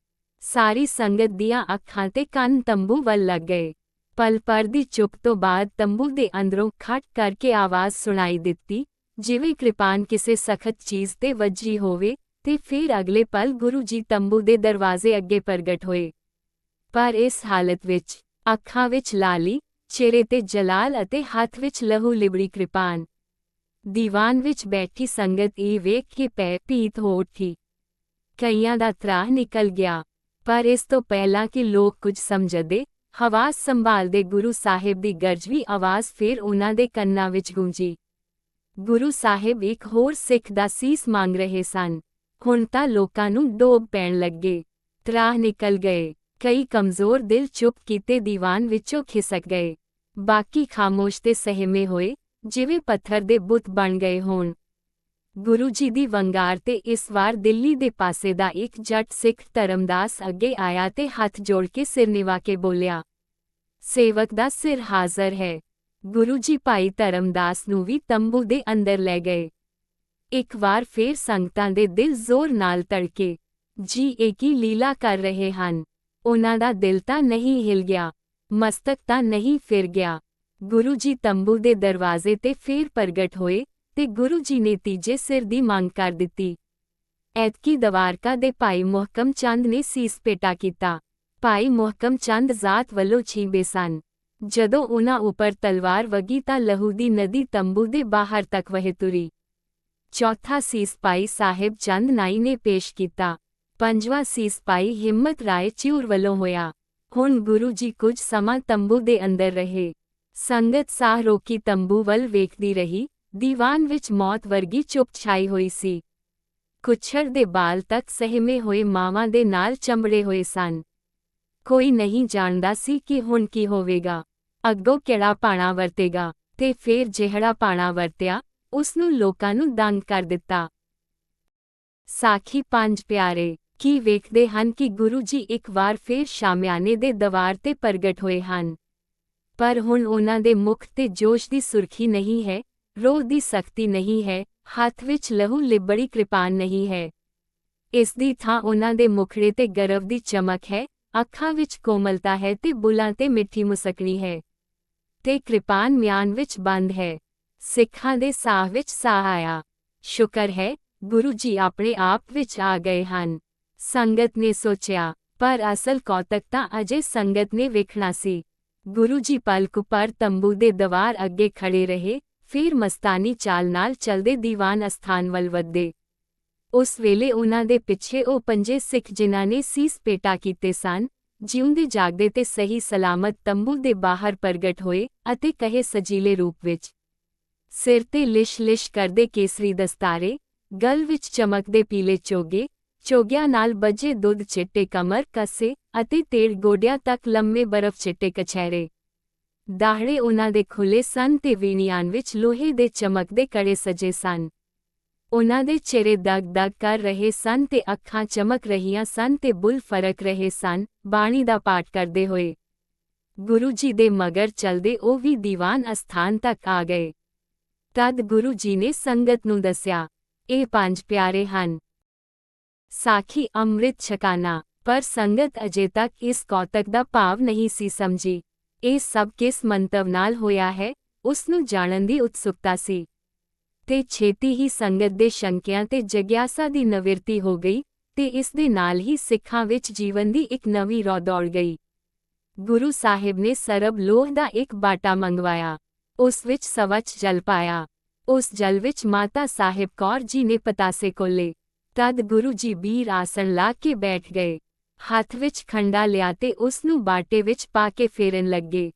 ਸਾਰੀ ਸੰਗਤ ਦੀਆਂ ਅੱਖਾਂ ਤੇ ਕੰਨ ਤੰਬੂ ਵੱਲ ਲੱਗ ਗਏ। ਪਲ ਭਰ ਦੀ ਚੁੱਪ ਤੋਂ ਬਾਅਦ ਤੰਬੂ ਦੇ ਅੰਦਰੋਂ ਖਟ ਕਰਕੇ ਆਵਾਜ਼ ਸੁਣਾਈ ਦਿੱਤੀ, ਜਿਵੇਂ ਕਿਰਪਾਨ ਕਿਸੇ ਸਖਤ ਚੀਜ਼ ਤੇ ਵੱਜੀ ਹੋਵੇ, ਤੇ ਫਿਰ ਅਗਲੇ ਪਲ ਗੁਰੂ ਜੀ ਤੰਬੂ ਦੇ ਦਰਵਾਜ਼ੇ ਅੱਗੇ ਪ੍ਰਗਟ ਹੋਏ। ਪਰ ਇਸ ਹਾਲਤ ਵਿੱਚ, ਅੱਖਾਂ ਵਿੱਚ ਲਾਲੀ, ਚਿਹਰੇ ਤੇ ਜਲਾਲ ਅਤੇ ਹੱਥ ਵਿੱਚ ਲਹੂ ਲਿਬੜੀ ਕਿਰਪਾਨ। ਦੀਵਾਨ ਵਿੱਚ ਬੈਠੀ ਸੰਗਤ ਇਹ ਵੇਖ ਕੇ ਭੈਭੀਤ ਹੋ ਉੱਠੀ। ਕਈਆਂ ਦਾ ਤਰਾਹ ਨਿਕਲ ਗਿਆ। ਪਰ ਇਸ ਤੋਂ ਪਹਿਲਾਂ ਕਿ ਲੋਕ ਕੁਝ ਸਮਝਦੇ, ਹਵਾਸ ਸੰਭਾਲਦੇ ਗੁਰੂ ਸਾਹਿਬ ਦੀ ਗਰਜਵੀਂ ਆਵਾਜ਼ ਫੇਰ ਉਹਨਾਂ ਦੇ ਕੰਨਾਂ ਵਿੱਚ ਗੂੰਜੀ। ਗੁਰੂ ਸਾਹਿਬ ਇੱਕ ਹੋਰ ਸਿੱਖ ਦਾ ਸੀਸ ਮੰਗ ਰਹੇ ਸਨ। ਹੁਣ ਤਾਂ ਲੋਕਾਂ ਨੂੰ ਡੋਬ ਪੈਣ ਲੱਗੇ। ਤਰਾਹ ਨਿਕਲ ਗਏ। ਕਈ ਕਮਜ਼ੋਰ ਦਿਲ ਚੁੱਪ ਕੀਤੇ ਦੀਵਾਨ ਵਿੱਚੋਂ ਖਿਸਕ ਗਏ। ਬਾਕੀ ਖਾਮੋਸ਼ ਤੇ ਸਹਿਮੇ ਹੋਏ, ਜਿਵੇਂ ਪੱਥਰ ਦੇ ਬੁੱਤ ਬਣ ਗਏ ਹੋਣ। ਗੁਰੂ ਜੀ ਦੀ ਵੰਗਾਰ ਤੇ ਇਸ ਵਾਰ ਦਿੱਲੀ ਦੇ ਪਾਸੇ ਦਾ ਇੱਕ ਜੱਟ ਸਿੱਖ ਧਰਮਦਾਸ ਅੱਗੇ ਆਇਆ ਤੇ ਹੱਥ ਜੋੜ ਕੇ ਸਿਰ ਨਿਵਾ ਕੇ ਬੋਲਿਆ, ਸੇਵਕ ਦਾ ਸਿਰ ਹਾਜ਼ਰ ਹੈ। ਗੁਰੂ ਜੀ ਭਾਈ ਧਰਮਦਾਸ ਨੂੰ ਵੀ ਤੰਬੂ ਦੇ ਅੰਦਰ ਲੈ ਗਏ। ਇੱਕ ਵਾਰ ਫੇਰ ਸੰਗਤਾਂ ਦੇ ਦਿਲ ਜ਼ੋਰ ਨਾਲ ਧੜਕੇ। ਜੀ ਇਹ ਕੀ ਲੀਲਾ ਕਰ ਰਹੇ ਹਨ? ਉਹਨਾਂ ਦਾ ਦਿਲ ਤਾਂ ਨਹੀਂ ਹਿਲ ਗਿਆ, ਮਸਤਕ ਤਾਂ ਨਹੀਂ ਫਿਰ ਗਿਆ। ਗੁਰੂ ਜੀ ਤੰਬੂ ਦੇ ਦਰਵਾਜ਼ੇ ਤੇ ਫੇਰ ਪ੍ਰਗਟ ਹੋਏ, ਤੇ ਗੁਰੂ ਜੀ ਨੇ ਤੀਜੇ ਸਿਰ ਦੀ ਮੰਗ ਕਰ ਦਿੱਤੀ। ਐਤਕੀ ਦਵਾਰਕਾ ਦੇ ਭਾਈ ਮੁਹਕਮ ਚੰਦ ਨੇ ਸੀਸ ਭੇਟਾ ਕੀਤਾ। ਭਾਈ ਮੁਹਕਮ ਚੰਦ ਜ਼ਾਤ ਵੱਲੋਂ ਛੀਂਬੇ ਸਨ। ਜਦੋਂ ਉਹਨਾਂ ਉੱਪਰ ਤਲਵਾਰ ਵਗੀ ਤਾਂ ਲਹੂ ਦੀ ਨਦੀ ਤੰਬੂ ਦੇ ਬਾਹਰ ਤੱਕ ਵਹਿ ਤੁਰੀ। ਚੌਥਾ ਸੀਸ ਭਾਈ ਸਾਹਿਬ ਚੰਦ ਨਾਈ ਨੇ ਪੇਸ਼ ਕੀਤਾ। ਪੰਜਵਾਂ ਸੀਸ ਭਾਈ ਹਿੰਮਤ ਰਾਏ ਚਿਊਰ ਵੱਲੋਂ ਹੋਇਆ। ਹੁਣ ਗੁਰੂ ਜੀ ਕੁਝ ਸਮਾਂ ਤੰਬੂ ਦੇ ਅੰਦਰ ਰਹੇ। ਸੰਗਤ ਸਾਹ ਰੋਕੀ ਤੰਬੂ ਵੱਲ ਵੇਖਦੀ ਰਹੀ। ਦੀਵਾਨ ਵਿੱਚ ਮੌਤ ਵਰਗੀ ਚੁੱਪ ਛਾਈ ਹੋਈ ਸੀ। ਕੁੱਛੜ ਦੇ ਬਾਲ ਤੱਕ ਸਹਿਮੇ ਹੋਏ ਮਾਵਾਂ ਦੇ ਨਾਲ ਚੰਬੜੇ ਹੋਏ ਸਨ। ਕੋਈ ਨਹੀਂ ਜਾਣਦਾ ਸੀ ਕਿ ਹੁਣ ਕੀ ਹੋਵੇਗਾ। ਅੱਗੋਂ ਕਿਹੜਾ ਭਾਣਾ ਵਰਤੇਗਾ, ਤੇ ਫੇਰ ਜਿਹੜਾ ਭਾਣਾ ਵਰਤਿਆ, ਉਸ ਨੂੰ ਲੋਕਾਂ ਨੂੰ ਦੰਗ ਕਰ ਦਿੱਤਾ। ਸਾਖੀ ਪੰਜ ਪਿਆਰੇ। ਕੀ ਵੇਖਦੇ ਹਨ ਕਿ ਗੁਰੂ ਜੀ ਇੱਕ ਵਾਰ ਫੇਰ ਸ਼ਾਮਿਆਨੇ ਦੇ ਦੀਵਾਰ ਤੇ ਪ੍ਰਗਟ ਹੋਏ ਹਨ। ਪਰ ਹੁਣ ਉਹਨਾਂ ਦੇ ਮੁਖ ਤੇ ਜੋਸ਼ ਦੀ ਸੁਰਖੀ ਨਹੀਂ ਹੈ, ਰੋਹ ਦੀ ਸਖਤੀ ਨਹੀਂ ਹੈ, ਹੱਥ ਵਿੱਚ ਲਹੂ ਲਿਬੜੀ ਕਿਰਪਾਨ ਨਹੀਂ ਹੈ। ਇਸ ਦੀ ਥਾਂ ਉਹਨਾਂ ਦੇ ਮੁਖੜੇ ਤੇ ਗਰਵ ਦੀ ਚਮਕ ਹੈ, ਅੱਖਾਂ ਵਿੱਚ ਕੋਮਲਤਾ ਹੈ ਤੇ ਬੁੱਲ੍ਹਾਂ ਤੇ ਮਿੱਠੀ ਮੁਸਕਣੀ ਹੈ। ਤੇ ਕਿਰਪਾਨ ਮਿਆਨ ਵਿੱਚ ਬੰਦ ਹੈ। ਸਿੱਖਾਂ ਦੇ ਸਾਹ ਵਿੱਚ ਸਾਹ ਆਇਆ। ਸ਼ੁਕਰ ਹੈ, ਗੁਰੂ ਜੀ ਆਪਣੇ ਆਪ ਵਿੱਚ ਆ ਗਏ ਹਨ। ਸੰਗਤ ਨੇ ਸੋਚਿਆ, ਪਰ ਅਸਲ ਕੌਤਕ ਤਾਂ ਅਜੇ ਸੰਗਤ ਨੇ ਵੇਖਣਾ ਸੀ। ਗੁਰੂ ਜੀ ਪਲਕ ਭਰ ਤੰਬੂ ਦੇ ਦੀਵਾਰ ਅੱਗੇ ਖੜੇ ਰਹੇ, ਫਿਰ ਮਸਤਾਨੀ ਚਾਲ ਨਾਲ ਚਲਦੇ ਦੀਵਾਨ ਅਸਥਾਨ ਵੱਲ ਵਧਦੇ। ਉਸ ਵੇਲੇ ਉਹਨਾਂ ਦੇ ਪਿੱਛੇ ਉਹ ਪੰਜੇ ਸਿੱਖ ਜਿਨ੍ਹਾਂ ਨੇ ਸੀਸ ਭੇਟਾ ਕੀਤੇ ਸਨ, ਜਿਉਂਦੇ ਜਾਗਦੇ ਤੇ ਸਹੀ ਸਲਾਮਤ ਤੰਬੂ ਦੇ ਬਾਹਰ ਪ੍ਰਗਟ ਹੋਏ ਅਤੇ ਕਹੇ ਸਜੀਲੇ ਰੂਪ ਵਿੱਚ। ਸਿਰ ਤੇ ਲਿਸ਼-ਲਿਸ਼ ਕਰਦੇ ਕੇਸਰੀ ਦਸਤਾਰੇ, ਗਲ ਵਿੱਚ ਚਮਕਦੇ ਪੀਲੇ ਚੋਗੇ, ਚੋਗਿਆਂ ਨਾਲ ਬੱਝੇ ਦੁੱਧ ਚਿੱਟੇ ਕਮਰ ਕੱਸੇ ਅਤੇ ਤੇੜ ਗੋਡਿਆਂ ਤੱਕ ਲੰਮੇ ਬਰਫ਼ ਚਿੱਟੇ ਕਛਹਿਰੇ। ਦਾਹੜੇ ਉਨ੍ਹਾਂ ਦੇ ਖੁੱਲੇ ਸਨ ਤੇ ਵੀਣਿਆਂ ਵਿੱਚ ਲੋਹੇ ਦੇ ਚਮਕਦੇ ਕੜੇ ਸਜੇ ਸਨ। ਉਨ੍ਹਾਂ ਦੇ ਚਿਹਰੇ ਦਗ-ਦਗ ਕਰ ਰਹੇ ਸਨ ਤੇ ਅੱਖਾਂ ਚਮਕ ਰਹੀਆਂ ਸਨ ਤੇ ਬੁੱਲ੍ਹ ਫਰਕ ਰਹੇ ਸਨ, ਬਾਣੀ ਦਾ ਪਾਠ ਕਰਦੇ ਹੋਏ। ਗੁਰੂ ਜੀ ਦੇ ਮਗਰ ਚਲਦੇ ਉਹ ਵੀ ਦੀਵਾਨ ਅਸਥਾਨ ਤੱਕ ਆ ਗਏ। ਤਦ ਗੁਰੂ ਜੀ ਨੇ ਸੰਗਤ ਨੂੰ ਦੱਸਿਆ, ਇਹ 5 ਪਿਆਰੇ ਹਨ। ਸਾਖੀ ਅੰਮ੍ਰਿਤ ਛਕਾਣਾ। ਪਰ ਸੰਗਤ ਅਜੇ ਤੱਕ ਇਸ ਕੌਤਕ ਦਾ ਭਾਵ ਨਹੀਂ ਸੀ ਸਮਝੀ। ਇਹ ਸਭ ਕਿਸ ਮੰਤਵ ਨਾਲ ਹੋਇਆ ਹੈ, ਉਸ ਨੂੰ ਜਾਣਨ ਦੀ ਉਤਸੁਕਤਾ ਸੀ। ਤੇ ਛੇਤੀ ਹੀ ਸੰਗਤ ਦੇ ਸ਼ੰਕਿਆਂ ਤੇ ਜਗਿਆਸਾ ਦੀ ਨਿਵਿਰਤੀ ਹੋ ਗਈ ਤੇ ਇਸ ਦੇ ਨਾਲ ਹੀ ਸਿੱਖਾਂ ਵਿੱਚ ਜੀਵਨ ਦੀ ਇੱਕ ਨਵੀਂ ਰੌ ਦੌੜ ਗਈ। ਗੁਰੂ ਸਾਹਿਬ ਨੇ ਸਰਬ ਲੋਹ ਦਾ ਇੱਕ ਬਾਟਾ ਮੰਗਵਾਇਆ। ਉਸ ਵਿੱਚ ਸਵੱਛ ਜਲ ਪਾਇਆ। ਉਸ ਜਲ ਵਿੱਚ ਮਾਤਾ ਸਾਹਿਬ ਕੌਰ ਜੀ ਨੇ ਪਤਾਸੇ ਖੋਲ੍ਹੇ। ਤਦ ਗੁਰੂ ਜੀ ਬੀਰ ਆਸਣ ਲਾ ਕੇ ਬੈਠ ਗਏ। ਹੱਥ ਵਿੱਚ ਖੰਡਾ ਲਿਆ ਤੇ ਉਸ ਨੂੰ ਬਾਟੇ ਵਿੱਚ ਪਾ ਕੇ ਫੇਰਨ ਲੱਗੇ।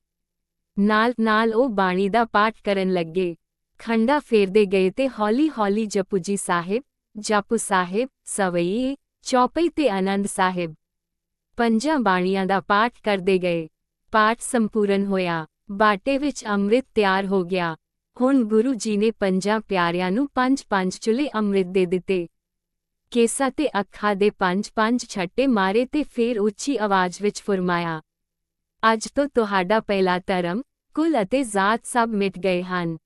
ਨਾਲ-ਨਾਲ ਉਹ ਬਾਣੀ ਦਾ ਪਾਠ ਕਰਨ ਲੱਗੇ। ਖੰਡਾ ਫੇਰਦੇ ਗਏ ਤੇ ਹੌਲੀ-ਹੌਲੀ ਜਪੁਜੀ ਸਾਹਿਬ, ਜਪੁ ਸਾਹਿਬ, ਸਵਈਏ, ਚੌਪਈ ਤੇ ਆਨੰਦ ਸਾਹਿਬ, 5 ਬਾਣੀਆਂ ਦਾ ਪਾਠ ਕਰਦੇ ਗਏ। ਪਾਠ ਸੰਪੂਰਨ ਹੋਇਆ। ਬਾਟੇ ਵਿੱਚ ਅੰਮ੍ਰਿਤ ਤਿਆਰ ਹੋ ਗਿਆ। ਹੁਣ ਗੁਰੂ ਜੀ ਨੇ 5 ਪਿਆਰਿਆਂ ਨੂੰ 5-5 ਚੁੱਲ੍ਹੇ ਅੰਮ੍ਰਿਤ ਦੇ ਦਿੱਤੇ। ਕੇਸਾਂ ਤੇ ਅੱਖਾਂ ਦੇ 5-5 ਛੱਟੇ ਮਾਰੇ ਤੇ ਫੇਰ ਉੱਚੀ ਆਵਾਜ਼ ਵਿੱਚ ਫੁਰਮਾਇਆ, ਅੱਜ ਤੋਂ ਤੁਹਾਡਾ ਪਹਿਲਾ ਧਰਮ, ਕੁਲ ਅਤੇ ਜ਼ਾਤ ਸਭ ਮਿਟ ਗਏ ਹਨ।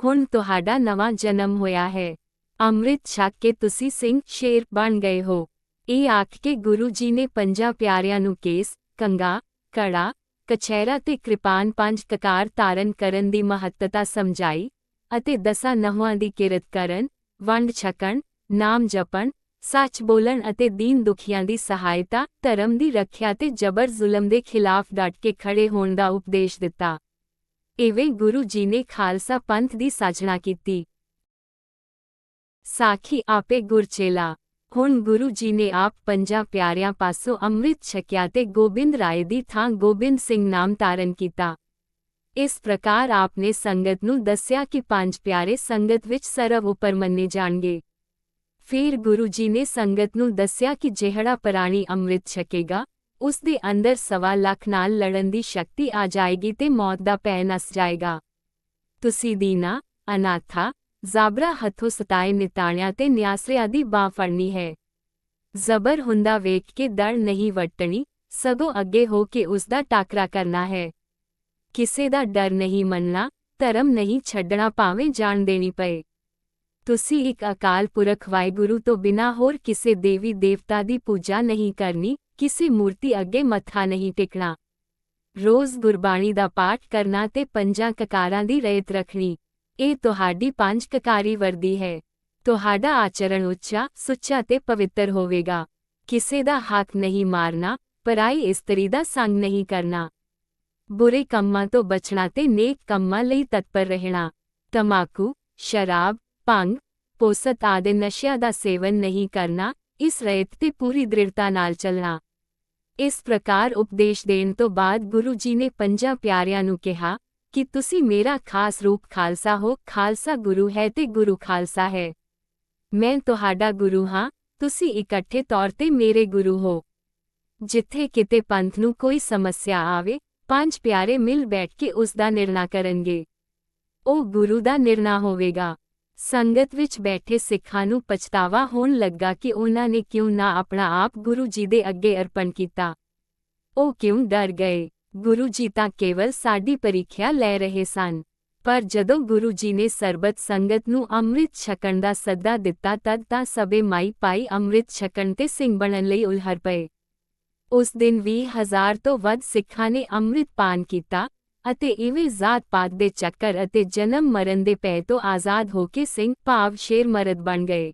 ਹੁਣ ਤੁਹਾਡਾ ਨਵਾਂ ਜਨਮ ਹੋਇਆ ਹੈ। ਅੰਮ੍ਰਿਤ ਛਕ ਕੇ ਤੁਸੀਂ ਸਿੰਘ ਸ਼ੇਰ ਬਣ ਗਏ ਹੋ। ਇਹ ਆਖ ਕੇ ਗੁਰੂ ਜੀ ਨੇ 5 ਪਿਆਰਿਆਂ ਨੂੰ ਕੇਸ, ਕੰਘਾ, ਕੜਾ, ਕਛਹਿਰਾ ਤੇ ਕਿਰਪਾਨ 5 ਕਕਾਰ ਧਾਰਨ ਕਰਨ ਦੀ ਮਹੱਤਤਾ ਸਮਝਾਈ ਅਤੇ 10 ਨਹੁੰਆਂ ਦੀ ਕਿਰਤ ਕਰਨ, ਵੰਡ ਛਕਣ, ਨਾਮ ਜਪਣ, ਸੱਚ ਬੋਲਣ ਅਤੇ ਦੀਨ ਦੁਖੀਆਂ ਦੀ ਸਹਾਇਤਾ, ਧਰਮ ਦੀ ਰੱਖਿਆ ਤੇ ਜਬਰ ਜ਼ੁਲਮ ਦੇ ਖਿਲਾਫ ਡਟ ਕੇ ਖੜੇ ਹੋਣ ਦਾ ਉਪਦੇਸ਼ ਦਿੱਤਾ। ਇਵੇਂ ਗੁਰੂ ਜੀ ਨੇ ਖਾਲਸਾ ਪੰਥ ਦੀ ਸਾਜਣਾ ਕੀਤੀ। ਸਾਖੀ ਆਪੇ ਗੁਰਚੇਲਾ। ਹੁਣ ਗੁਰੂ ਜੀ ਨੇ ਆਪ 5 ਪਿਆਰਿਆਂ ਪਾਸੋਂ ਅੰਮ੍ਰਿਤ ਛਕਿਆ ਤੇ ਗੋਬਿੰਦ ਰਾਏ ਦੀ ਥਾਂ ਗੋਬਿੰਦ ਸਿੰਘ ਨਾਮ ਧਾਰਨ ਕੀਤਾ। ਇਸ ਪ੍ਰਕਾਰ ਆਪ ਨੇ ਸੰਗਤ ਨੂੰ ਦੱਸਿਆ ਕਿ 5 ਪਿਆਰੇ ਸੰਗਤ ਵਿੱਚ ਸਰਵ ਉਪਰ ਮੰਨੇ ਜਾਣਗੇ। ਫਿਰ ਗੁਰੂ ਜੀ ਨੇ ਸੰਗਤ ਨੂੰ ਦੱਸਿਆ ਕਿ ਜਿਹੜਾ ਪ੍ਰਾਣੀ ਅੰਮ੍ਰਿਤ ਛਕੇਗਾ, ਉਸ ਦੇ ਅੰਦਰ 1.25 ਲੱਖ ਨਾਲ ਲੜਨ ਦੀ ਸ਼ਕਤੀ ਆ ਜਾਏਗੀ ਤੇ ਮੌਤ ਦਾ ਭੈ ਨਸ ਜਾਏਗਾ। ਤੁਸੀਂ ਦੀਨਾ, ਅਨਾਥਾ, ਜ਼ਾਬਰਾ ਹੱਥੋਂ ਸਤਾਏ ਨਿਤਾਣਿਆਂ ਤੇ ਨਿਆਸਰਿਆਂ ਦੀ ਬਾਂਹ ਫੜਨੀ ਹੈ। ਜ਼ਬਰ ਹੁੰਦਾ ਵੇਖ ਕੇ ਦੜ ਨਹੀਂ ਵੱਟਣੀ, ਸਗੋਂ ਅੱਗੇ ਹੋ ਕੇ ਉਸ ਦਾ ਟਾਕਰਾ ਕਰਨਾ ਹੈ। ਕਿਸੇ ਦਾ ਡਰ ਨਹੀਂ ਮੰਨਣਾ, ਧਰਮ ਨਹੀਂ ਛੱਡਣਾ ਭਾਵੇਂ ਜਾਨ ਦੇਣੀ ਪਏ। ਤੁਸੀਂ ਇੱਕ ਅਕਾਲ ਪੁਰਖ ਵਾਹਿਗੁਰੂ ਤੋਂ ਬਿਨਾਂ ਹੋਰ ਕਿਸੇ ਦੇਵੀ ਦੇਵਤਾ ਦੀ ਪੂਜਾ ਨਹੀਂ ਕਰਨੀ, ਕਿਸੇ ਮੂਰਤੀ ਅੱਗੇ ਮੱਥਾ ਨਹੀਂ ਟੇਕਣਾ। ਰੋਜ਼ ਗੁਰਬਾਣੀ ਦਾ ਪਾਠ ਕਰਨਾ ਤੇ 5 ਕਕਾਰਾਂ ਦੀ ਰਹਿਤ ਰੱਖਣੀ। ਇਹ ਤੁਹਾਡੀ 5 ਕਕਾਰੀ ਵਰਦੀ ਹੈ। ਤੁਹਾਡਾ ਆਚਰਣ ਉੱਚਾ, ਸੁੱਚਾ ਤੇ ਪਵਿੱਤਰ ਹੋਵੇਗਾ। ਕਿਸੇ ਦਾ ਹੱਕ ਨਹੀਂ ਮਾਰਨਾ, ਪਰਾਈ ਇਸਤਰੀ ਦਾ ਸੰਗ ਨਹੀਂ ਕਰਨਾ। ਬੁਰੇ ਕੰਮਾਂ ਤੋਂ ਬਚਣਾ ਤੇ ਨੇਕ ਕੰਮਾਂ ਲਈ ਤਤਪਰ ਰਹਿਣਾ। ਤਮਾਕੂ, ਸ਼ਰਾਬ, ਭੰਗ, ਪੋਸਤ ਆਦਿ ਨਸ਼ਿਆਂ ਦਾ ਸੇਵਨ ਨਹੀਂ ਕਰਨਾ। ਇਸ ਰਹਿਤ ਤੇ ਪੂਰੀ ਦ੍ਰਿੜਤਾ ਨਾਲ ਚੱਲਣਾ। ਇਸ ਪ੍ਰਕਾਰ ਉਪਦੇਸ਼ ਦੇਣ ਤੋਂ ਬਾਅਦ ਗੁਰੂ ਜੀ ਨੇ 5 ਪਿਆਰਿਆਂ ਨੂੰ ਕਿਹਾ ਕਿ ਤੁਸੀਂ ਮੇਰਾ ਖਾਸ ਰੂਪ ਖਾਲਸਾ ਹੋ। ਖਾਲਸਾ ਗੁਰੂ ਹੈ ਤੇ ਗੁਰੂ ਖਾਲਸਾ ਹੈ। ਮੈਂ ਤੁਹਾਡਾ ਗੁਰੂ ਹਾਂ, ਤੁਸੀਂ ਇਕੱਠੇ ਤੌਰ ਤੇ ਮੇਰੇ ਗੁਰੂ ਹੋ। ਜਿੱਥੇ ਕਿਤੇ ਪੰਥ ਨੂੰ ਕੋਈ ਸਮੱਸਿਆ ਆਵੇ, 5 ਪਿਆਰੇ ਮਿਲ ਬੈਠ ਕੇ ਉਸ ਦਾ ਨਿਰਣਾ ਕਰਨਗੇ। ਉਹ ਗੁਰੂ ਦਾ ਨਿਰਣਾ ਹੋਵੇਗਾ। ਸੰਗਤ ਵਿੱਚ ਬੈਠੇ ਸਿੱਖਾਂ ਨੂੰ ਪਛਤਾਵਾ ਹੋਣ ਲੱਗਾ ਕਿ ਉਹਨਾਂ ਨੇ ਕਿਉਂ ਨਾ ਆਪਣਾ ਆਪ ਗੁਰੂ ਜੀ ਦੇ ਅੱਗੇ ਅਰਪਣ ਕੀਤਾ। ਉਹ ਕਿਉਂ ਡਰ ਗਏ। ਗੁਰੂ ਜੀ ਤਾਂ ਕੇਵਲ ਸਾਡੀ ਪ੍ਰੀਖਿਆ ਲੈ ਰਹੇ ਸਨ। ਪਰ ਜਦੋਂ ਗੁਰੂ ਜੀ ਨੇ ਸਰਬਤ ਸੰਗਤ ਨੂੰ ਅੰਮ੍ਰਿਤ ਛਕਣ ਦਾ ਸੱਦਾ ਦਿੱਤਾ ਤਦ ਤਾਂ ਸਭੇ ਮਾਈ ਪਾਈ ਅੰਮ੍ਰਿਤ ਛਕਣ ਤੇ ਸਿੰਘ ਬਣਨ ਲਈ ਉਲਹਰ ਪਏ। ਉਸ ਦਿਨ 20,000 ਤੋਂ ਵੱਧ ਸਿੱਖਾਂ ਨੇ ਅੰਮ੍ਰਿਤ ਪਾਨ ਕੀਤਾ ਅਤੇ ਇਵੇਂ ਜ਼ਾਤ-ਪਾਤ ਦੇ ਚੱਕਰ ਅਤੇ ਜਨਮ ਮਰਨ ਦੇ ਭੈ ਤੋਂ ਆਜ਼ਾਦ ਹੋ ਕੇ ਸਿੰਘ ਭਾਵ ਸ਼ੇਰ ਮਰਦ ਬਣ ਗਏ।